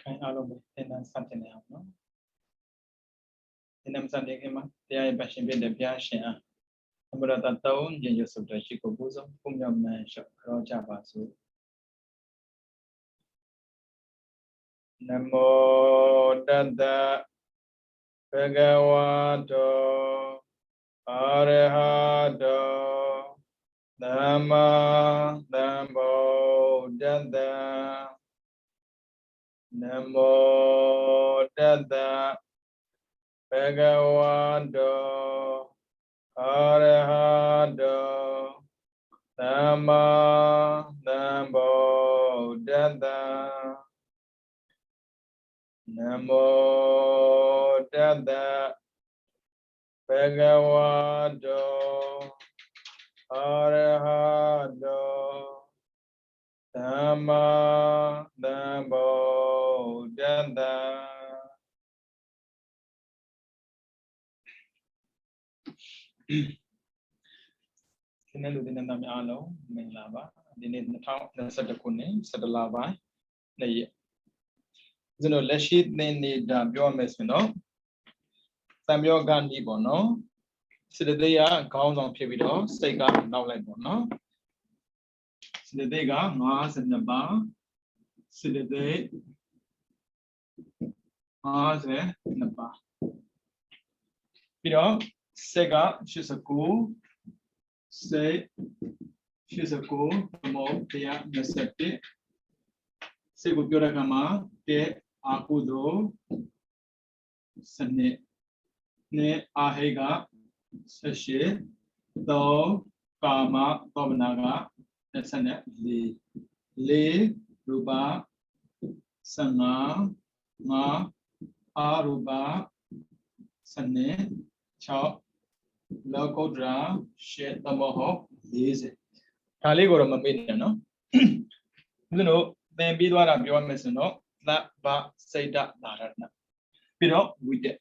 ခိုင်အားလုံးပဲသင်တန်းစတင်နေအောင်နော်သင်တန်းစတင်ခင်မှာတရားရဲ့ပတ်ရှင်ဖြစ်တဲ့ဘုရားရှင်အားအမရတသုံးခြင်းရစုတဲ့ရှိကိုပူဇော်ပုံမြောက်မှန်လျှောက်ကြောကြပါစို့နမောတတ္တဘဂဝတောအာရဟတောသမ္မာသမ္ဗုဒ္ဓတ္တနမောတတ္တဘဂဝတောအာရဟတောသမ္မာသမ္ဗုဒ္ဓတ္တနမောတတ္တဘဂဝတောအာရဟတောသမ္မာသမ္ဗုဒ္ဓတ္တဒီနေ့လူတင်တဲ့များအားလုံးမင်္ဂလာပါဒီနေ့2021ခုနှစ်17လပိုင်းနေ့ရက်ကျွန်တော်လက်ရှိသင်နေတာပြောမယ်ဆိုတော့သံပြောကနေပေါ့နော်စေတသိက်ကခေါင်းဆောင်ဖြစ်ပြီးတော့စိတ်ကနောက်လိုက်ပေါ့နော်စေတသိက်က52ပါးစေတသိက်52ပါးပြီးတော့စိတ်က89စိတ်89သမုတ်121စိတ်ကိုပြောတဲ့အခါမှာတဲ့အာကုသိုလ်စနစ်နဲ့အာဟိက18 3ကာမသောမနာက24 4ရူပ15 5အာရူပ12 6လောကုတ္တရာ8သမဟုတ်40ဒါလေးကိုတော့မမေ့နဲ့နော်ဦးဇင်းတို့သင်ပြီးသွားတာပြောမယ်ဆိုတော့သဗ္ဗစိတ်တသာရဏပြီးတော့ဝိတက်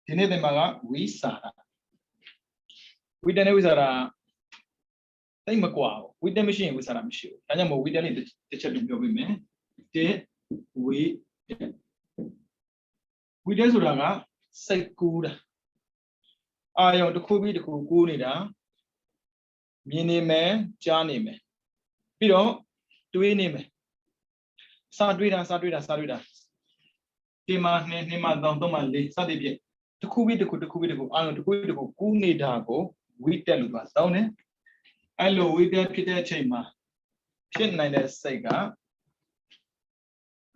ဒီနေ့သင်မှာကဝိစာရဝိတက်နဲ့ဝိစာရတိတ်မကွာဘူးဝိတက်မရှိရင်ဝိစာရမရှိဘူးဒါကြောင့်မို့ဝိတက်လေးတစ်ချက်ပြောပြမယ်တစ်ဝိတက်ဝိတက်ဆိုတာကစိတ်ကူးတာအာယုံတစ်ခုပြီးတစ်ခုကူးနေတာမြင်နေမယ်ကြားနေမယ်ပြီးတော့တွေးနေမယ်စာတွေးတာဒီမှာ2မှာ3မှာ4စသည်ဖြင့်တစ်ခုပြီးတစ်ခုအာယုံတစ်ခုပြီးတစ်ခုကူးနေတာကိုဝိတက်လို့ပါတောင်းတယ်အဲ့လိုဝိတက်ဖြစ်တဲ့အချိန်မှာဖြစ်နိုင်တဲ့စိတ်က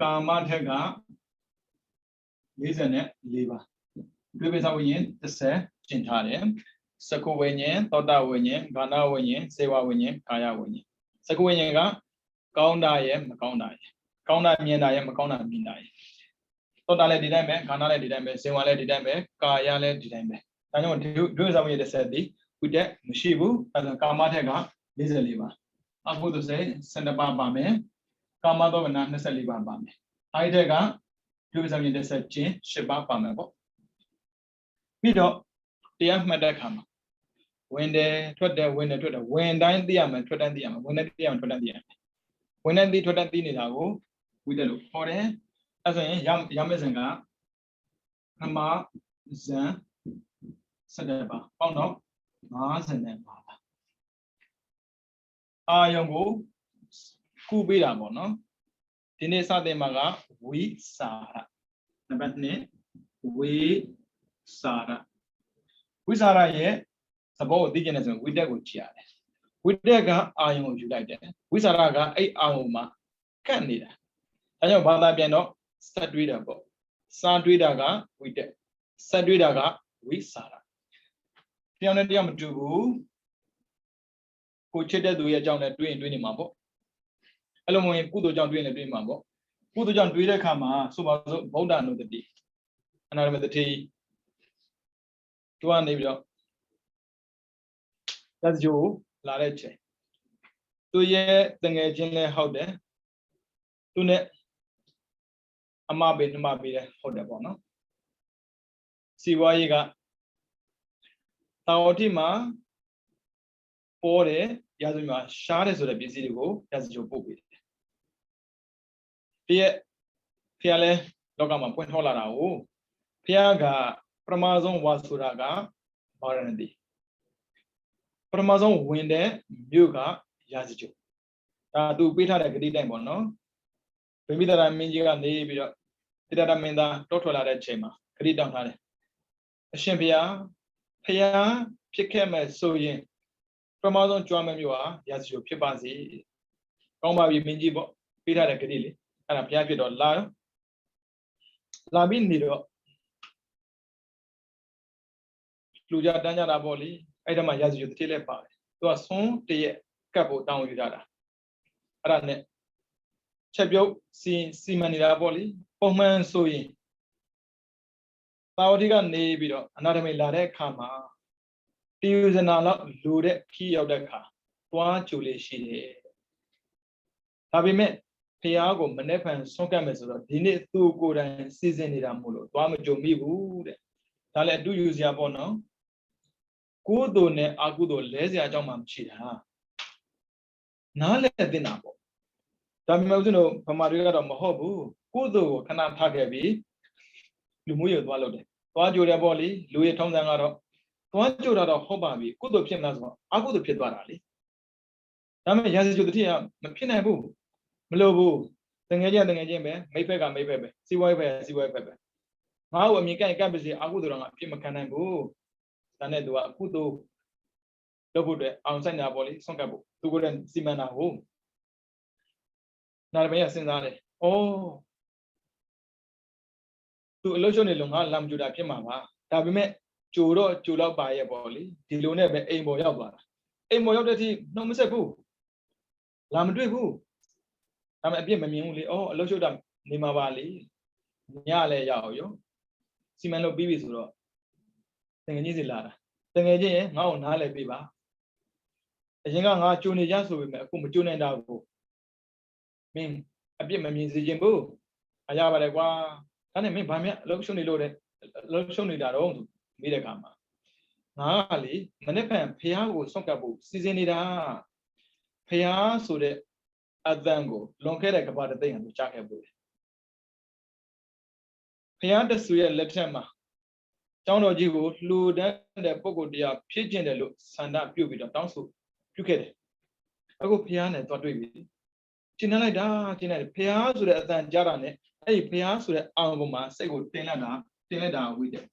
ကာမထက်က44ပါတွေးပိဿဝိညာဉ်30ကျင့်ထားတယ်စကုဝိညာဉ်သောတာဝိညာဉ်ဂါဏဝိညာဉ်စေဝဝိညာဉ်ကာယဝိညာဉ်စကုဝိညာဉ်ကကောင်းတာရဲ့မကောင်းတာရဲ့ကောင်းတာမြင်တာရဲ့မကောင်းတာမြင်တာရဲ့သောတာလည်းဒီတိုင်းပဲဂါဏလည်းဒီတိုင်းပဲစေဝလည်းဒီတိုင်းပဲကာယလည်းဒီတိုင်းပဲဒါကြောင့်ဒုစရဝိညာဉ်30ဒီဝိတက်မရှိဘူးအဲဒါကာမထက်က44ပါအကုသိုလ်စိတ်12ပါးပါမယ်ကာမသောမနာ24ပါးပါမယ်အဲဒီထက်ကဒုစရဝိညာဉ်30ကျင့်10ပါးပါမယ်ပေါ့ပြီးတော့တရားမှတ်တဲ့အခါမှာဝင်တယ်ထွက်တယ်ဝင်တိုင်းသိရမယ်ထွက်တိုင်းသိရမယ်ဝင်တိုင်းသိရမယ်ထွက်တိုင်းသိရမယ်ဝင်တိုင်းသိထွက်တိုင်းသိနေတာကိုဝိတက်လို့ခေါ်တယ်အဲဆိုရင်ရမယ့်စဉ်ကခမဇန်17ပါပေါင်းတော့50ပါအာယုံကိုကူပေးတာပေါ့နော်ဒီနေ့စတင်မှာကဝိစာရနံပါတ်2ဝိစာရဝိစာရရဲ့သဘောကိုသိကျင်တဲ့ဆိုရင်ဝိတက်ကိုကြည့်ရတယ်ဝိတက်ကအာယုံကိုယူလိုက်တယ်ဝိစာရကအဲ့အာယုံမှာကန့်နေတာဒါကြောင့်ဘာသာပြန်တော့စက်တွေးတာပေါ့စာတွေးတာကဝိတက်စက်တွေးတာကဝိစာရတရားနဲ့တရားမတူဘူးကိုချစ်တဲ့သူရဲ့အကြောင်းနဲ့တွေးရင်တွေးနေမှာပေါ့အဲ့လိုမဟုတ်ရင်ကုသိုလ်ကြောင့်တွေးရင်တွေးမှာပေါ့ကုသိုလ်ကြောင့်တွေးတဲ့အခါမှာဆိုပါစို့ဗုဒ္ဓနုတ္တိအနာရမတတိသူကနေပြီးတော့သက်ကြိုလာတဲ့ချိန်သူရဲ့တငယ်ချင်းလည်းဟုတ်တယ်သူနဲ့အမပေးနှမပေးတယ်ဟုတ်တယ်ပေါ့နော်စီဝါရေးကတာဝတိမှာပေါ်တယ်ရာဇဝမှာရှားတယ်ဆိုတဲ့ပစ္စည်းတွေကိုရာဇကြိုပို့ပေးတယ်တရက် Fiale, Logama, Point Hollara, Fiaga, Pramazon was Suraga, Baranadi. Pramazon Winde, Yuga, Yaziju. Do Peter a great time, no? Maybe that I mean you are maybe that I mean the total at Chema, great down at it. Shempia, Pia, Picame, so ye. Pramazon Drama you are, Yazju, Pipazi, Goma, you mean you, Peter a greedy, and a piapid or la. Labin Nido Luja Danya Raboli, Idama Yazju Telepa, to a son de Capo down with Dada. Arane Chabio, see Simani Raboli, Oman Soy Pautiga Nebido, another Milare Kama, use an ala loaded key of the car, Tua Chuli she. Tabime, Piago, Manepan, Sonkames, Dine, two good and season it amulo, Tuamajo me wood. Tale do use your bono. Kudo ne agudo lazy a jomam chida. Nale dinabo. Tamino, Pamaria of Mahobu, Kudo cannot tagabi. Lumuyo Walode. Tuajuria Boli, Louis Tomzangaro. Tuajura of Hobabi, Kudo Pianazo, Agudo Piedvarali. Tame Yazu the Tia, Pinabu, Melobu, Tangaja, Maypega, Maypebe, see why Pepe. How a mechanic campus, Agudron, Pimacanabu. Tanedua, Kudo, Lobude, outside the body, Sonkabu, to go and see man at home. Narabaya Sinare. Oh, to illusion Lunga Lam Juda Kimama, Tabime, Churo by a body, Tilune, a moyaba. A moyabati, no Misabu. Lam Dribu. I'm a beam only, oh, Loshodam, Nimavali, Nyale Yao, Simano Bibis. Easy ladder. Then again, now Nale Biba. A young junior Yasu with a junior and Dago. Mean a bit means the Jimbo. I have a wa. Can I mean by me? Look, show me loaded. Look, show me that own Midagama. Nali, Manepan, Piago, Sonkabu, Seasonida. Pia so the Adango, long care about the thing and the Chakabu. Pia the Suya Letema. Town of Jigo, Lud and the Pogodia, Pigeon the look, Sanda Pubit, down so you get it. I go piano, what do we? Chinada, China, Piaz with the Jarane, a Piaz with the Angoma, Sego, Tenada with it.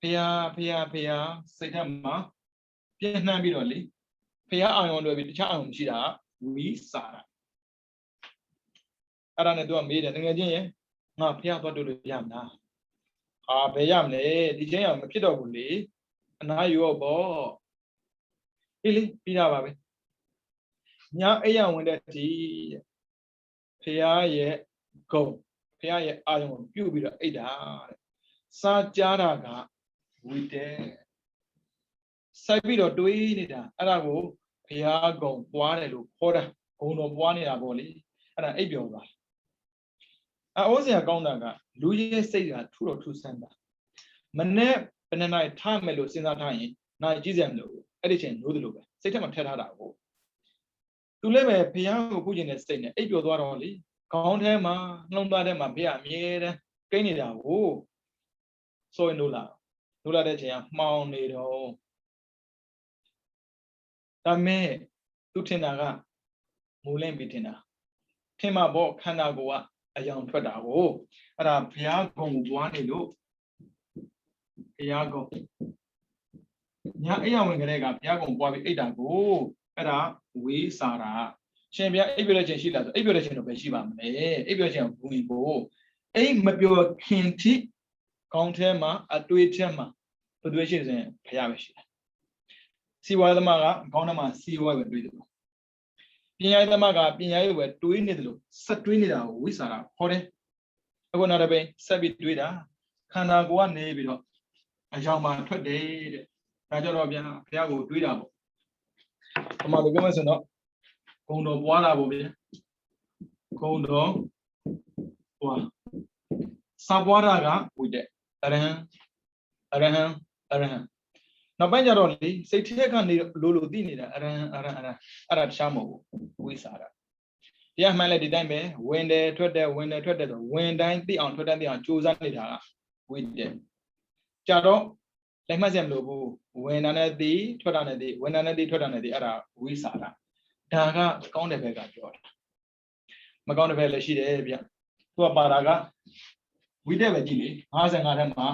Pia, Setama, Piana Bidoli, Pia on the Cham Chida, we Sara. Aranado made it again, not Pia to the Yamna. Bayamne, the jam, Kidobuli, and now you are ball. Really, Pinababe. Nya a young with that tea. Pia ye go. Pia ye iron, you be the Ada. Sajaraga with the Sabido doing it. And I will Pia go, one, Hora, Ono, one in a volley, and an Abiola. I also a Gondaga, Louis say that 2 or 2 sender. Mane, and then I time melo since that time, Nigerian low, editing, Rudu, say time tell her that. To live a piano put in a stain, 8 years only, count him, Lombardema, Pia, Miera, Canada, oh, so in Nula, Nula de Jam, Mount Nido. Tame, Tutinaga, Mulen Bitina. Tema bo Kanagoa. A young Twitter, oh, at a Piago one look. Piago. Young Grega, Piago, Bobby Edago, at a we Sara. Chambia, Evolution, she does, Evolution of Shiva, Evolution of Buibo. A Mabio Kinti, Countema, a Tuitema, Production in Piavish. See why the Maga, Gonama, see why we do. Pia the Maga, Pia were doing it, Satwinida, Wisara, Hore. I will not obey, Sabi Duida, Kanagua Nebido. A young man today, Najorobia, Piago, Duida. Come on, the women's not. Kondo, Walla Bobby. Kondo, Sabwaraga, with it. Arahan. Now, by your only, say, take on the Lulu Dinida, Arad Shamo, Wisara. တရားမှန်လဲဒီတိုင်းပဲဝင်တယ်ထွက်တယ်ဝင်တယ်ထွက်တယ်ဆိုဝင်တိုင်းသိအောင်ထွက်တိုင်းသိအောင်ကြိုးစားနေတာကဝိတက်ကြတော့လိုက်မှတ်စရာမလိုဘူးဝင်တာနဲ့သိထွက်တာနဲ့သိဝင်တာနဲ့သိထွက်တာနဲ့သိအဲ့ဒါဝိစာရဒါကကောင်းတဲ့ဘက်ကပြောတာမကောင်းတဲ့ဘက်လည်းရှိတယ်ဗျသူကပါတာကဝိတက်ပဲကြည့်လေ55ထဲမှာ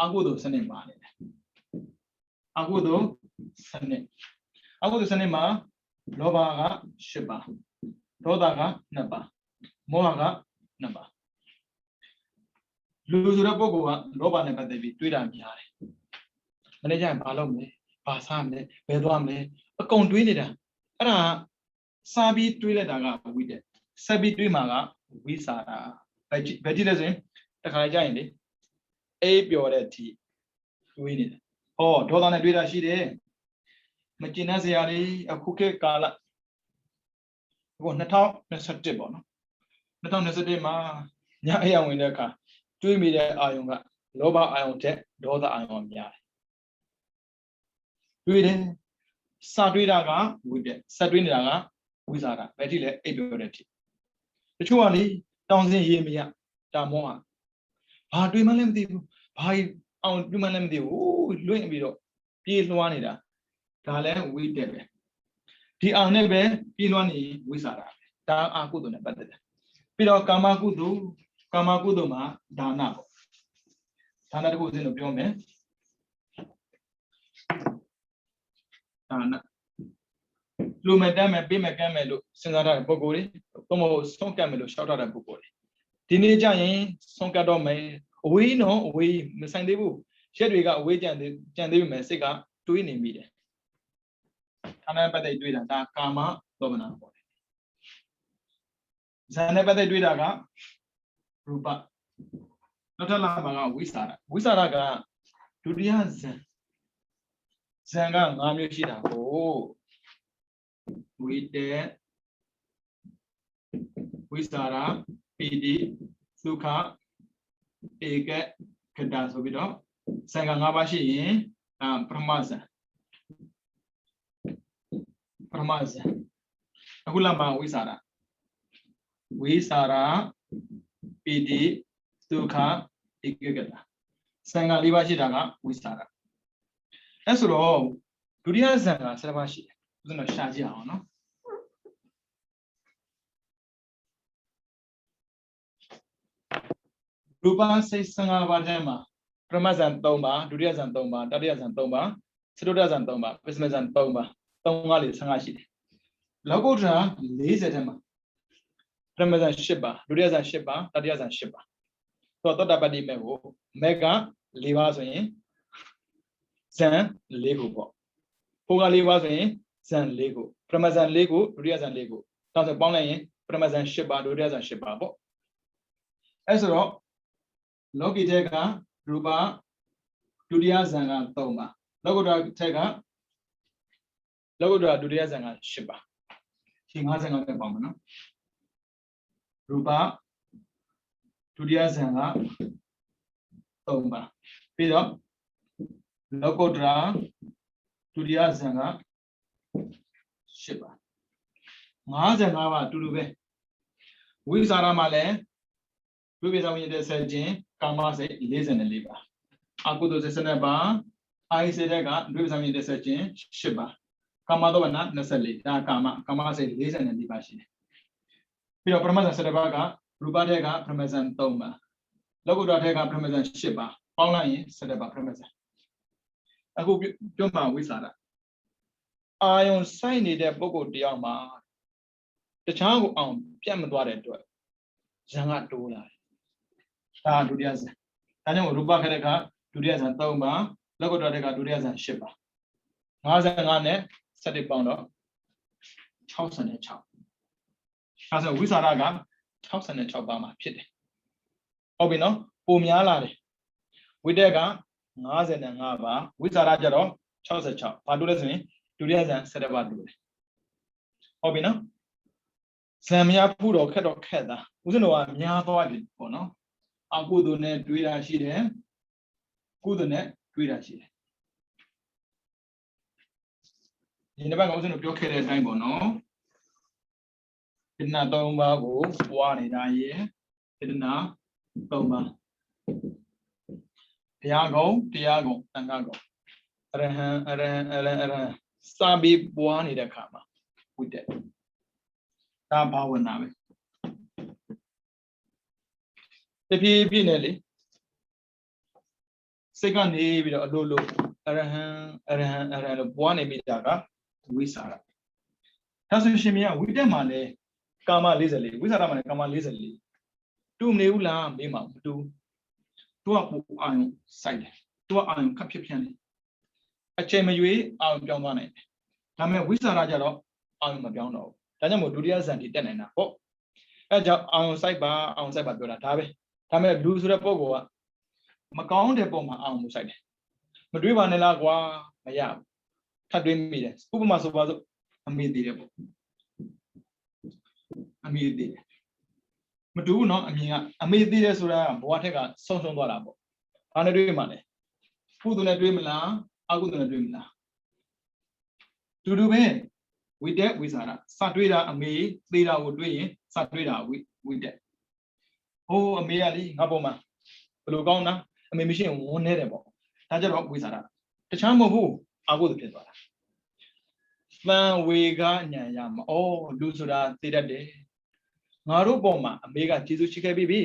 အကုသိုလ်စနစ်ပါနေတယ်အကုသိုလ်စနစ်မှာလောဘက10ပါးဒေါသက2ပါးမောဟက2ပါးလူဆိုတဲ့ပုဂ္ဂိုလ်ကလောဘနဲ့ပတ်သက်ပြီးတွေးတာများတယ်မနေ့ကျရင်ဘာလုပ်မလဲဘာစားမလဲဘယ်သွားမလဲအကုန်တွေးနေတာအဲ့ဒါစားပြီးတွေးလိုက်တာကဝိတက်ဆက်ပြီးတွေးမှာကဝိစာရဘယ်ကြည့်လဲဆိုရင်တခါကြရင်လေအေးပျော်တဲ့အထိတွေးနေတယ်ဟောဒေါသနဲ့တွေးတာရှိတယ်မကျင်တဲ့ဇာတ်လေးအခုခေတ်ကာလအခု2021ပေါ့နော်2021မှာညအရာဝင်တဲ့အခါတွေးမိတဲ့အာယုံကလောဘအာယုံတဲ့ဒေါသအာယုံများတယ်တွေးတယ်စာတွေးတာကဝိတက်ဆက်တွေးနေတာကဝိစာရဘယ်ထိလဲအိပ်ပြောတဲ့အထိတချို့ကလေတောင်းစင်းရေးမရဒါမောဟာဘာတွေးမှလည်းမသိဘူးဘာအောင်တွေးမှလည်းမသိဘူးလွင့်ပြီးတော့ပြေးလွှားနေတာဒါလည်းဝိတက်ပဲဒီအောင်နဲ့ပဲပြေးလွှားနေဝိစာရဒါအာကုသိုလ်နဲ့ပတ်သက်တယ်ပြီးတော့ကာမကုသိုလ်မှာဒါနပေါ့ဒါနတခုစဉ်လို့ပြောမယ်ဒါနလူမဲ့တမ်းမဲ့ပေးမဲ့ကမ်းမဲ့လို့စဉ်းစားထားတဲ့ပုဂ္ဂိုလ်တွေသို့မဟုတ်ဆုံးကတ်မဲ့လို့ရှောက်ထားတဲ့ပုဂ္ဂိုလ်တွေဒီနေ့ကျရင်ဆုံးကတ်တော့မယ်အဝေးနော်အဝေးမဆိုင်သေးဘူးရက်တွေကအဝေးကြံသေးပြီမဲ့စိတ်ကတွေးနေမိတယ်ဒါနဲ့ပတ်သက်တွေးတာဒါကာမသောမနာပေါ့ဇန်နဲ့ပတ်သက်တွေးတာကရူပနောက်ထပ်လာမှာကဝိစာရကဒုတိယဇန်က5မျိုးရှိတာကိုဝိတက်ဝိစာရပီတိသုခဧကခတ္တဆိုပြီးတော့ဇန်က5ပါးရှိရင်ပရမဇန်အခုလာမှာဝိစာရပီတိဒုက္ခဧကဂတဇန်က4ပါးရှိတာကဝိစာရအဲဆိုတော့ဒုတိယဇန်က7ပါးရှိတယ်ဦးဇင်းတို့ရှာကြည့်အောင်နော်ရူပစိတ်15ပါးထဲမှာပရမဇန်3ပါးဒုတိယဇန်3ပါးတတိယဇန်3ပါးသတုတ္တဇန်3ပါးပစ္စမဇန်3ပါး3ပါးလေး15ရှိတယ်လောကုတ္တရာ40ထဲမှာပရမဇန်10ပါးဒုတိယဇန်10ပါးတတိယဇန်10ပါးသောတတ္တပတ္တိမဲ့ကိုမဲ့က4ပါးဆိုရင်ဇန်4ခုပေါ့ဟိုက4ပါးဆိုရင်ဇန်4ခုပရမဇန်4ခုဒုတိယဇန်4ခုဒါဆိုပေါင်းလိုက်ရင်ပရမဇန်10ပါးဒုတိယဇန်10ပါးပေါ့အဲဆိုတော့လောကီတဲ့ကရူပဒုတိယဇန်က3ပါလောကုတ္တရာထက်ကလောကုတ္တရာဒုတိယဇန်က10ပါဒီ55ပဲပေါင်းမယ်နော်ရူပဒုတိယဇန်က3ပါပြီးတော့လောကုတ္တရာဒုတိယဇန်က10ပါ55ပါအတူတူပဲဝိစာရမှာလည်းဝိပဿနာဉာဏ်တဲ့ဆက်ခြင်းကာမစိတ်44ပါအကုသိုလ်စိတ်7ပါအာဟိစိတ်ကဝိပဿနာဉာဏ်တဲ့ဆက်ခြင်း10ပါကာမသောဝနာ24ဒါကာမစိတ်44ပါရှိတယ်ပြီးတော့ပရမဇန်7ပါးကရူပတဲ့ကပရမဇန်3ပါလောကုတ္တရာတဲ့ကပရမဇန်10ပါပေါင်းလိုက်ရင်7ပါပရမဇန်အခုပြောမှာဝိစာရအာယုံဆိုင်နေတဲ့ပုဂ္ဂိုလ်တယောက်မှာတခြားကိုအောင်ပြတ်မသွားတဲ့အတွက်ဇန်ကတိုးလာတယ်ဒါဒုတိယဇန်ဒါကြောင့်ရူပခတဲ့ကဒုတိယဇန်3ပါလောကုတ္တရာတဲ့ကဒုတိယဇန်10ပါ55နဲ့7ပေါင်းတော့66အဲဆိုဝိစာရက66ပါမှာဖြစ်တယ်ဟုတ်ပြီနော်ပုံများလာတယ်ဝိတက်က55ပါဝိစာရကြတော့66ဘာတူလဲဆိုရင်ဒုတိယဇန်7ပါတူတယ်ဟုတ်ပြီနော်ဇန်များဖူးတော့ခက်တာဦးဇင်းတော်ကများသွားပြီပေါ့နော်အကုသိုလ်နဲ့တွေးတာရှိတယ်ကုသိုလ်နဲ့တွေးတာရှိတယ်ဒီနေ့ကဦးဇင်းတို့ပြောခဲ့တဲ့အတိုင်းပေါ့နော် စေတနာ3ပါးကိုပွားနေတာရဲ့စေတနာ3ပါးဘုရားကုံတရားကုံသံဃာကုံအရဟံစာပြီးပွားနေတဲ့အခါမှာဝိတက်ဒါဘာဝနာပဲတဖြည်းဖြည်းနဲ့လေစိတ်ကနေပြီးတော့အလိုလိုအရဟံလို့ပွားနေမိတာကဝိစာရဒါဆိုရှင်မြတ်ဝိတက်မှာလဲကာမ44ဝိစာရမှာလဲကာမ44တူမနေဘူးလားမေးမှာမတူသူကပူအာယုံစိုက်တယ်သူကအာယုံခပ်ဖြစ်ပြန်တယ်အချိန်မရွေးအာယုံပြောင်းသွားနိုင်တယ်ဒါပေမဲ့ဝိစာရကြတော့အာယုံမပြောင်းတော့ဘူးဒါကြောင့်မို့ဒုတိယဇန်တိတက်နိုင်တာပေါ့အဲကြောင့်အာယုံစိုက်ပါပြောတာဒါပဲဒါပေမဲ့လူဆိုတဲ့ပုံကမကောင်းတဲ့ပုံမှာအာယုံမစိုက်တယ်မတွေးပါနဲ့လားကွာမရဘူးထပ်တွေးမိတယ်ဥပမာဆိုပါစို့အမေသေးတယ်ပေါ့အမေသေးတယ်မတူဘူးเนาะအမြင်ကအမေသေးတယ်ဆိုတာဘဝထက်ကဆုံးသွားတာပေါ့ဘာနဲ့တွေးမှလဲကုသိုလ်နဲ့တွေးမလားအကုသိုလ်နဲ့တွေးမလားတူတူပဲဝိတက်ဝိစာရစတွေးတာအမေသေးတာကိုတွေးရင်စတွေးတာဝိတက်ဟိုးအမေကလေငါပေါ်မှာဘယ်လိုကောင်းတာအမေမရှိရင်ဝန်းနေတယ်ပေါ့ဒါကြတော့ဝိစာရတခြားမဟုတ်ဘူးအကုသိုလ်ဖြစ်သွားတာသံဝေကညာရမှာဩလူဆိုတာသိတတ်တယ်ငါတို့ပေါ်မှာအမေကကျေးဇူးရှိခဲ့ပြီ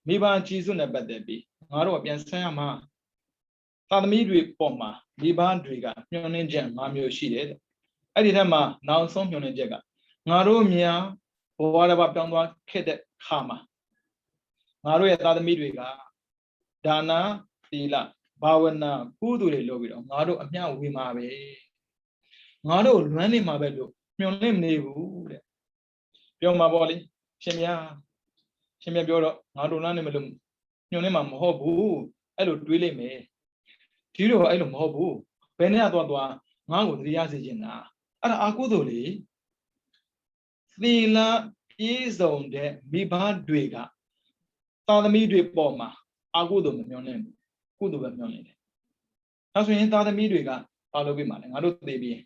မိဘကျေးဇူးနဲ့ပတ်သက်ပြီးငါတို့ကပြန်ဆန်းရမှာသာသမီတွေပေါ်မှာမိဘတွေကညှော်နှင်းချက်၅မျိုးရှိတယ်အဲ့ဒီထက်မှာနောက်ဆုံးညှော်နှင်းချက်ကငါတို့များဘဝတစ်ပါးပြောင်းသွားခဲ့တဲ့ခါမှာငါတို့ရဲ့သာသမီတွေကဒါနသီလဘာဝနာကုသိုလ်တွေလုပ်ပြီးတော့ငါတို့အမျှဝေမှာပဲငါတို့လွမ်းနေမှာပဲလို့ညှော်နှင်းမနေဘူးတဲ့ပြောမှာပေါ့လေရှင်မြတ်ပြောတော့ငါတို့လွမ်းနေမလို့ညှော်နှင်းမှာမဟုတ်ဘူးအဲ့လိုတွေးလိုက်မယ်ဒီလိုအဲ့လိုမဟုတ်ဘူးဘယ်နဲ့သွားငါ့ကိုတရားစေချင်တာအဲ့ဒါအကုသိုလ်လေသီလပြည့်စုံတဲ့မိဘတွေကသာသမီတွေပေါ်မှာအကုသိုလ်မမျှော်နှင်းဘူးကုသိုလ်ပဲမျှော်နှင်းတယ်ဒါဆိုရင်သာသမီတွေကဘာလုပ်ပြီးမှလဲငါတို့သိပြီး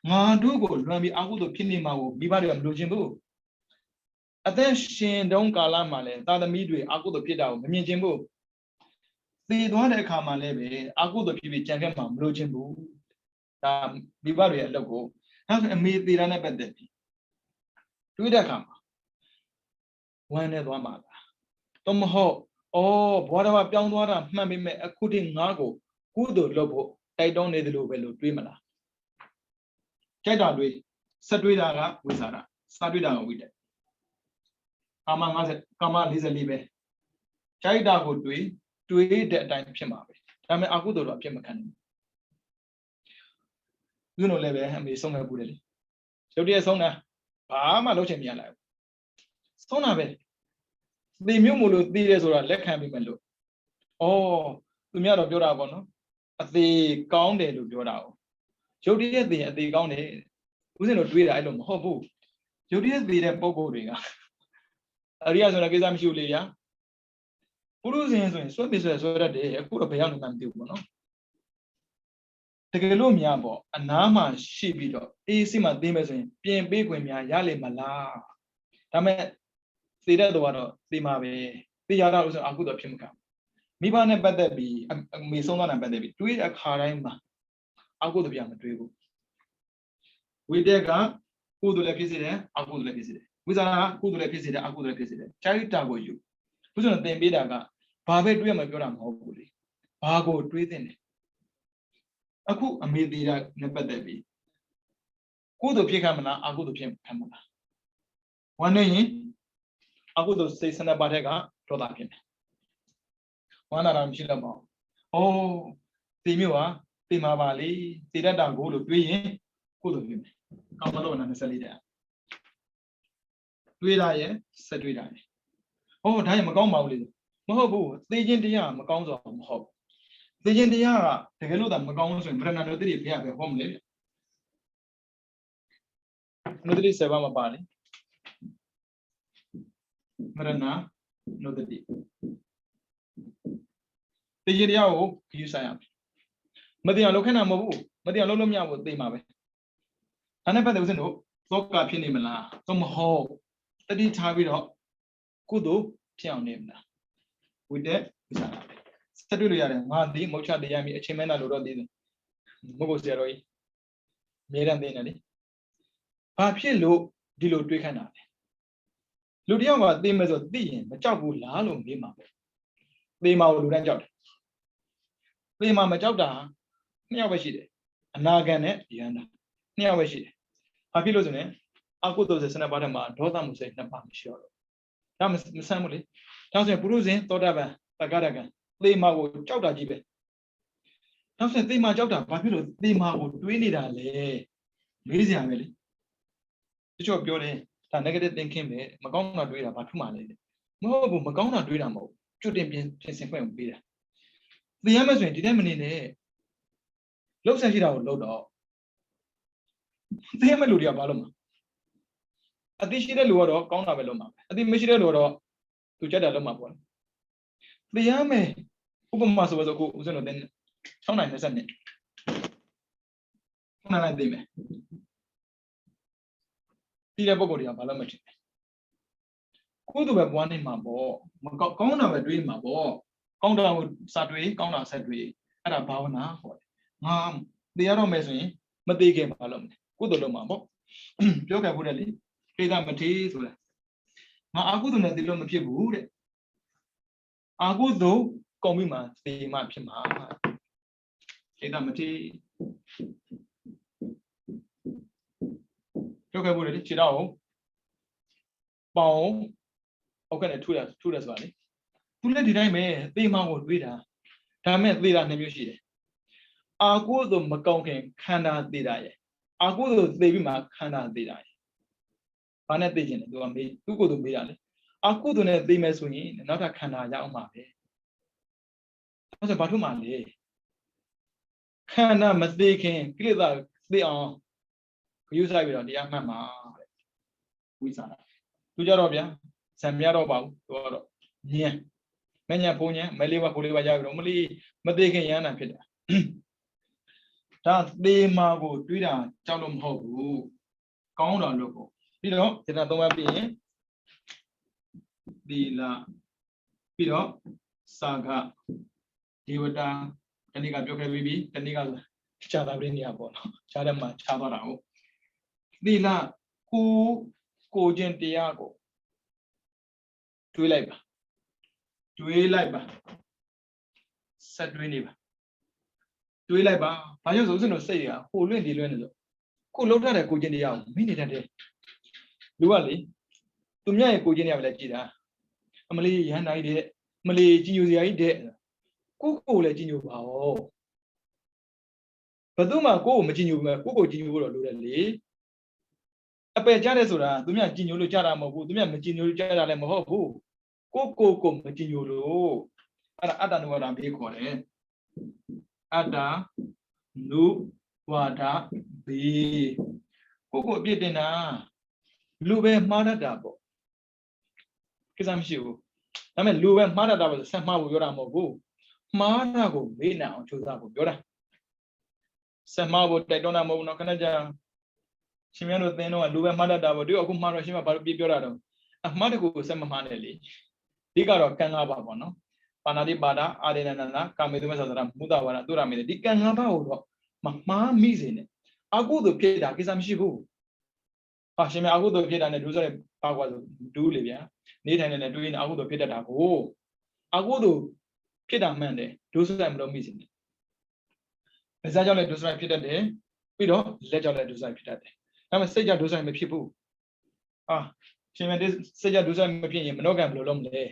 ငါတို့ကိုလွန်ပြီးအကုသိုလ်ဖြစ်နေမှာကိုမိဘတွေကမလိုချင်ဘူးအသက်ရှင်တုန်းကာလမှာလဲသာသမီတွေအကုသိုလ်ဖြစ်တာကိုမမြင်ချင်ဘူးသိသွားတဲ့အခါမှာလည်းပဲအကုသိုလ်ဖြစ်ပြီးကြံခဲ့မှာမလိုချင်ဘူးဒါမိဘတွေရဲ့အလုပ်ကိုဒါဆိုအမေသေးတာနဲ့ပတ်သက်ပြီးတွေးတဲ့အခါမှာဝမ်းနေသွားမှာလားတော့မဟုတ်ဘဝတော်ပြောင်းသွားတာမှန်ပေမဲ့အခုထိငါ့ကိုကုသိုလ်လုပ်ဖို့တိုက်တွန်းနေတယ်လို့ပဲလို့တွေးမလားကြိုက်တာတွေးဆက်တွေးတာကဝိစာရစတွေးတာကဝိတက်ကာမ50ကာမ44ပဲကြိုက်တာကိုတွေးတဲ့အတိုင်းဖြစ်မှာပဲဒါပေမဲ့အကုသိုလ်တော့အဖြစ်မခံဘူးသူတို့လည်းပဲအမေဆုံးခဲ့ဘူးလေရုပ်တရက်ဆုံးတာဘာမှလုပ်ချင်မရလိုက်ဘူးဆုံးတာပဲသေမျိုးမို့လို့သေတယ်ဆိုတာလက်ခံပြီးမယ်လို့သူများတော့ပြောတာပေါ့နော်အသေးကောင်းတယ်လို့ပြောတာ哦ရုပ်တရက်သေရင်အသေးကောင်းတယ်ဦးဇင်းတို့တွေးတာအဲ့လိုမဟုတ်ဘူးရုပ်တရက်သေတဲ့ပုံကိုယ်တွေကအရိယာဆိုတဲ့ကိစ္စမရှိဘူးလေဗျာပုရုဇဉ်ဆိုရင်ဆွဲပြီးဆွဲရတယ်အခုတော့ဘယ်ရောက်နေမှမသိဘူးပေါ့နော်တကယ်လို့များပေါ့အနားမှာရှိပြီးတော့အေးစိမှသိမယ်ဆိုရင်ပြင်ပေးခွင့်များရလိမ့်မလားဒါမဲ့သေတဲ့တော့ကတော့သေမှာပဲသေရတာလို့ဆိုအကုသိုလ်ဖြစ်မှာမိဘနဲ့ပတ်သက်ပြီးအမေဆုံးသွားတာပတ်သက်ပြီးတွေးတဲ့အခါတိုင်းမှာအကုသိုလ်ပြမတွေးဘူးဝိတက်ကကုသိုလ်လည်းဖြစ်စေတယ်အကုသိုလ်လည်းဖြစ်စေတယ်ဝိဇာကကုသိုလ်လည်းဖြစ်စေတယ်အကုသိုလ်လည်းဖြစ်စေတယ်ကျိုက်တာကိုယူဘုရားသင်ပေးတာကဘာပဲတွေးရမှပြောတာမဟုတ်ဘူးလေဘာကိုတွေးသင့်တယ်အခုအမေသေးတာနဲ့ပတ်သက်ပြီးကုသိုလ်ဖြစ်ခံမလားအကုသိုလ်ဖြစ်ခံမလားဝမ်းနေရင်အကုသိုလ်စိတ်ဆန္ဒပါတဲ့ကဒေါသဖြစ်တယ်ဝမ်းနာတာမရှိတော့ပါဘူးသေမျိုးဟာသေမှာပါလေသေတတ်တာကိုလို့တွေးရင်ကုသိုလ်ဖြစ်မယ်ကောင်းမလို့နာ24တဲ့တွေးတာရဲ့ဆက်တွေးတာရဲ့ဒါရင်မကောင်းပါဘူးလေမဟုတ်ဘူးသေခြင်းတရားမကောင်းဆိုမဟုတ်သေခြင်းတရားကတကယ်လို့သာမကောင်းဆိုရင်ဗရဏနုတ္တိဘုရားပဲဟောမလဲနုတ္တိ7ပါးမပါလေဗရဏနုတ္တိသေခြင်းတရားကိုယူဆိုင်ရမယ်မသိအောင်လုပ်ခဏမဟုတ်ဘူးမသိအောင်လုပ်လို့မရဘူးသိမှာပဲဒါနဲ့ပတ်သက်ဦးဇင်းတို့ သောကဖြစ်နေမလားသို့မဟုတ်တတိထားပြီးတော့ကုသိုလ်ဖြစ်အောင်နေမလားဝိတက်ဥစ္စာဆက်တွေ့လို့ရတယ်ငါဒီမုတ်ချတရားမိအချိန်မဲနာလို့တော့သိတယ်မဟုတ်ဘူးဆရာတော်ကြီးအမြဲတမ်းသိနေလေဘာဖြစ်လို့ဒီလိုတွေးခိုင်းတာလဲလူတယောက်ကသိမယ်ဆိုသိရင်မကြောက်ဘူးလားလို့မေးမှာပဲသိမှာကိုလူတိုင်းကြောက်တယ်သိမှာမကြောက်တာနှစ်ယောက်ပဲရှိတယ်အနာဂတ်နဲ့ယန္တာနှစ်ယောက်ပဲရှိတယ်ဘာဖြစ်လို့ဆိုရင်အကုသိုလ်စေစနပါဒမှာဒေါသမှုစိတ်နှစ်ပါးမရှိတော့ဒါမဆန်းဘူးလေဒါဆိုရင်ပုရုဇဉ်သောတာပန်တက္ကရာကံသိမှာကိုကြောက်တာကြီးပဲနောက်ဆက်သိမှာကြောက်တာဘာဖြစ်လို့သိမှာကိုတွေးနေတာလဲမေးစရာပဲလေတချို့ပြောတယ်ဒါ negative thinking ပဲမကောင်းတာတွေးတာဘာထူးမှလဲမဟုတ်ဘူးမကောင်းတာတွေးတာမဟုတ်ကျွတ်တင်ပြင်ဆင်ခွင့်ပေးတာသိရမယ်ဆိုရင်ဒီတိုင်းမနေနဲ့လှုပ်ဆက်ရှိတာကိုလှုပ်တော့သိရမယ့်လူတွေကဘာလုပ်မှာအသိရှိတဲ့လူကတော့ကောင်းတာပဲလုပ်မှာအသိမရှိတဲ့လူကတော့သူကြက်တာလုပ်မှာပေါ့သိရမယ်ဥပမာဆိုတော့ကိုဦးဇင်းတို့တဲ့6နိုင်20နှစ်9နိုင်သိမယ်ဒီတဲ့ပုံကိုယ်တွေကဘာလို့မထင်လဲကိုယ်တို့ပဲပွားနေမှာပေါ့မကောင်းတာပဲတွေးမှာပေါ့ကောင်းတာကိုစာတွေးကောင်းတာဆက်တွေးအဲ့ဒါဘာဝနာဟောတယ်ငါသိရတော့မယ်ဆိုရင်မသိခင်ဘာလုပ်မလဲကိုယ်တို့လုပ်မှာပေါ့ပြောခဲ့ဖို့တယ်လေကိစ္စမထေးဆိုတာငါအာကုသိုလ်နဲ့သိလို့မဖြစ်ဘူးတဲ့အာကုသိုလ်ကုန်ပြီမှသိမှဖြစ်မှာကိစ္စမထေးပြောခဲ့ဖို့တယ်လေခြေတော့ပေါင်အောက်ကနေထူတယ်ဆိုတာလေသူလည်းဒီတိုင်းပဲသိမှကိုတွေးတာဒါမဲ့သိတာနှစ်မျိုးရှိတယ်အာကုသိုလ်မကောင်းခင်ခန္ဓာသိတာရဲ့အာကုသိုလ်သိပြီးမှခန္ဓာသိတာရဲ့ဘာနဲ့သိခြင်းလဲသူကမေးသူ့ကိုယ်သူမေးတာလေအာကုသိုလ်နဲ့သိမယ်ဆိုရင်နောက်ထပ်ခန္ဓာရအောင်မှာပဲဒါဆိုဘာထုမှလဲခန္ဓာမသိခင်ကိလေသာသိအောင်ယူဆိုင်ပြီးတော့တရားမှတ်မှာတဲ့ဝိသနာသူကြတော့ဗျာဇံမြတော့ပါဘူးသူကတော့ညံမညံဖုံညံမလေးပါဖိုးလေးပါရပြီးတော့မလေးမသိခင်ရဟန္တာဖြစ်တာဒါသေမာကိုတွေးတာကြောက်လို့မဟုတ်ဘူးကောင်းတာလို့ပေါ့ပြီးတော့ဒီကသုံးပါပြီးရင်သီလပြီးတော့စာခဒေဝတာတဏိကပြောခဲ့ပြီးတဏိကခြားတာပြနေရပေါ့နော်ခြားတယ်မှာခြားသွားတာဟုတ်သီလကိုခြင်းတရားကိုတွေးလိုက်ပါဆက်တွေးနေပါတွေးလိုက်ပါဘာကြောင့်ဆိုစင်တို့စိတ်တွေကဟိုလွင့်ဒီလွင့်နေလို့ကိုလှုပ်ထားတဲ့ကိုခြင်းတရားကိုမိနေတတ်တယ်လူကလေသူမြတ်ရဲ့ကိုခြင်းတရားပဲလက်ကြည့်တာအမလေးရဟန္တာကြီးတဲ့မလေးကြီးညိုစရာကြီးတဲ့ကိုလည်းကြီးညိုပါဩဘယ်သူမှကိုမကြီးညိုဘူးကိုကြီးညိုဖို့တော့လိုတယ်လေအပယ်ကြတဲ့ဆိုတာသူမြတ်ကြီးညိုလို့ကြတာမဟုတ်ဘူးသူမြတ်မကြီးညိုလို့ကြတာလည်းမဟုတ်ဘူးကိုမကြီးညိုလို့အဲ့ဒါအတ္တနုဝါဒဘေးခေါ်တယ်အတ္တနုဝါဒဘေးကိုအပြစ်တင်တာလူပဲမှားတတ်တာပေါ့ကိစ္စမရှိဘူးဒါပေမဲ့လူပဲမှားတတ်တာပဲဆက်မှားဖို့ပြောတာမဟုတ်ဘူးမှားတာကိုမေ့နိုင်အောင်ကြိုးစားဖို့ပြောတာဆက်မှားဖို့တိုက်တွန်းတာမဟုတ်ဘူးနော်ခဏကြာရှင်မြတ်တို့သင်တော့လူပဲမှားတတ်တာပေါ့ဒီအခုမှားတော့ရှင်မဘာလို့ပြောတာတော့အမှားတကူကိုဆက်မမှားနဲ့လေဒီကတော့ကံ၅ပါးပေါ့နော်ပါဏာတိပါဒအာရေနန္ဒကာမေတုမသဒရာမုဒ္ဒဝါဒသူရမေဒီကံ၅ပါးကိုတော့မမှားမိစေနဲ့အကုသိုလ်ဖြစ်တာကိစ္စမရှိဘူးဟာရှင်မြတ်အကုသိုလ်ဖြစ်တာနဲ့ဒုစရိုက်ပါကွာဆိုဒူးလေဗျာနေထိုင်နေတွေးနေအကုသိုလ်ဖြစ်တတ်တာကိုအကုသိုလ်ဖြစ်တာမှန်တယ်ဒုစရိုက်မလို့မိစေနဲ့လက်စားကြောင့်လည်းဒုစရိုက်ဖြစ်တတ်တယ်ပြီးတော့လက်ကြောင့်လည်းဒုစရိုက်ဖြစ်တတ်တယ်ဒါပေမဲ့စိတ်ကြောင့်ဒုစရိုက်မဖြစ်ဘူးဟာရှင်မြတ်စိတ်ကြောင့်ဒုစရိုက်မဖြစ်ရင်မနောကံဘယ်လိုလုပ်မလဲ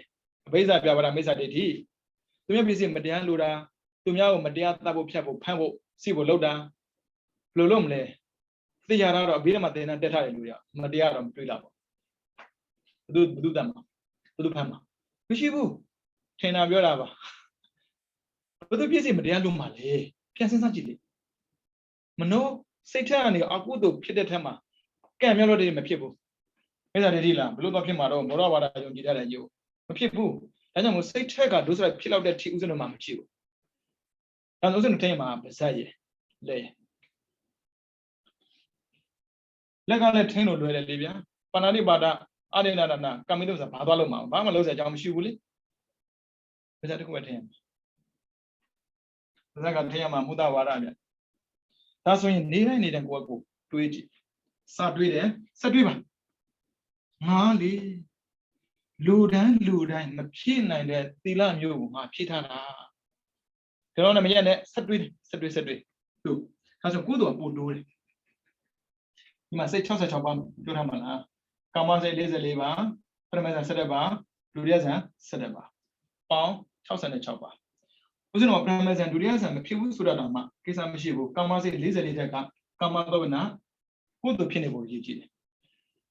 အဘိဇ္ဇာပြပါဒမိစ္ဆာဒိဋ္ဌိသူများပစ္စည်းမတရားလိုတာသူများကိုမတရားသတ်ဖို့ဖြတ်ဖို့ဖမ်းဖို့စီဖို့လုပ်တာဘယ်လိုလုပ်မလဲသိကြတော့အဘိဓမ္မာသင်္นานတက်ထားတယ်လူတွေကမတရားတော့မတွေးလာပါဘူးဘုသူတတ်မှာဘုသူဖမ်းမှာမရှိဘူးထင်တာပြောတာပါဘုသူပစ္စည်းမတရားလို့မှလေပြန်စဉ်းစားကြည့်လေမနောစိတ်ထက်ကနေအကုသိုလ်ဖြစ်တဲ့ထက်မှာကံမြောက်လို့တည်းမဖြစ်ဘူးမိစ္ဆာဒိဋ္ဌိလားဘလို့တော့ဖြစ်မှာတော့မောရဝါဒယုံကြည်တတ်တဲ့ယုံမဖြစ်ဘူးဒါကြောင့်မို့စိတ်ထက်ကဒုစရိုက်ဖြစ်လောက်တဲ့ထိဥစဉ်တော့မှမရှိဘူးဒါဆိုဥစဉ်တို့ထင်မှာပါဇက်ရယ်လဲ လက်ကလည်းထင်းလို့လွယ်တယ်လေဗျာပါဏာတိပါဒအာရိဏဒနာကမ္မိတုဆိုတာဘာသွားလို့မအောင်ဘာမှလုပ်စရာအကြောင်းမရှိဘူးလေဒါကြတစ်ခုပဲထင်းရမှာဒါကထင်းရမှာမုဒ္ဒဝါဒဗျဒါဆိုရင်နေတိုင်းနေတဲ့ကိုယ့်ကိုတွေးကြည့်စတွေးတယ်ဆက်တွေးပါငါလေလူတိုင်းမဖြည့်နိုင်တဲ့သီလမျိုးကိုငါဖြည့်ထားတာကျွန်တော်လည်းမရက်နဲ့ဆက်တွေးသူဒါဆိုကုသိုလ်ပို့တိုးတယ်ဒီမှာစိတ်66ပါးပြောထားမှာလားကာမစိတ်44ပါးပရမဇန်17ပါးဒုတိယဇန်17ပါးပေါင်း66ပါးဦးဇင်းတော်ပရမဇန်ဒုတိယဇန်မဖြစ်ဘူးဆိုတော့မှကိစ္စမရှိဘူးကာမစိတ်44တက်ကကာမသောဝနာကုသိုလ်ဖြစ်နေဖို့ရည်ကြည်တယ်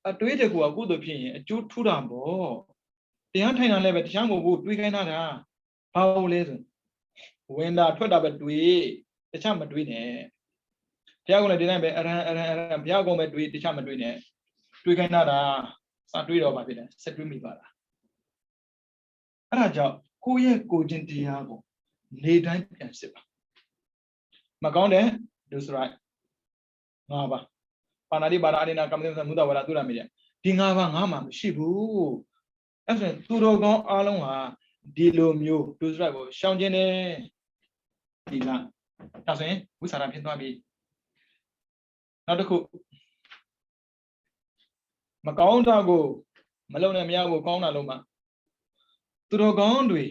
အတွေးတကူကကုသိုလ်ဖြစ်ရင်အကျိုးထူတာပေါ့တရားထိုင်တာလည်းပဲတရားမဟုတ်ဘူးတွေးခိုင်းတာဘာလို့လဲဆိုဝင်တာထွက်တာပဲတွေးတခြားမတွေးနဲ့ဘုရားကလည်းဒီတိုင်းပဲအရဟံဘုရားကောင်ပဲတွေးတခြားမတွေးနဲ့တွေးခိုင်းတာစတွေးတော့ပါဖြစ်တယ်ဆက်တွေးမိပါလားအဲ့ဒါကြောင့်ကိုယ့်ရဲ့ကိုယ်ချင်းတရားကိုနေတိုင်းပြန်စစ်ပါမကောင်းတဲ့ဒုစရိုက်၅ပါးပါဏာတိပါဒအာရိဏကမ္မသမုဒ္ဒဝါဒသူရမေတဲ့ဒီ၅ပါးငါမှမရှိဘူးအဲ့ဆိုရင်သူတော်ကောင်းအားလုံးဟာဒီလိုမျိုးဒုစရိုက်ကိုရှောင်ကျင်တယ်ဒီလားဒါဆိုရင်ဝိသရာဖြစ်သွားပြီနောက်တစ်ခုမကောင်းတာကိုမလုံနဲ့မရဘူးကောင်းတာလုံးမှာသူတော်ကောင်းတွေ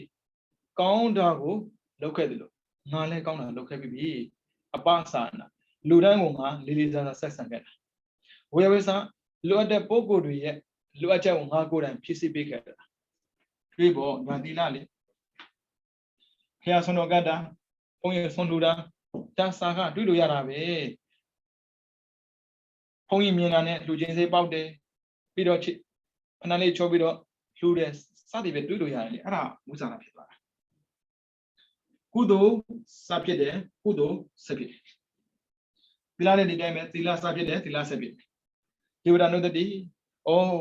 ကောင်းတာကိုလုပ်ခဲ့တယ်လို့ငါလည်းကောင်းတာလုပ်ခဲ့ပြီအပ္ပစာနာလူတိုင်းကငါလေးလေးစားစားဆက်ဆံခဲ့တာဝေဝေစာလိုအပ်တဲ့ပုဂ္ဂိုလ်တွေရဲ့လိုအပ်ချက်ကိုငါကိုယ်တိုင်ဖြည့်ဆည်းပေးခဲ့တာတွေးပေါ့ဒါတိလလေခရဆွန်တော်ကတာဘုန်းကြီးဆွန်လူတာဒါစာကတွေးလို့ရတာပဲဘုန်းကြီးမြင်တာနဲ့လူချင်းစေးပေါက်တယ်ပြီးတော့ဖဏလေးချိုးပြီးတော့လှူတယ်စသည်ပဲတွေးလို့ရတယ်လေအဲ့ဒါမူစာနာဖြစ်သွားတာကုသိုလ်စဖြစ်တယ်ကုသိုလ်ဆက်ဖြစ်တယ်သီလနဲ့ဒီတိုင်းပဲသီလစဖြစ်တယ်သီလဆက်ဖြစ်တယ်ဒေဝဒနုတ္တိ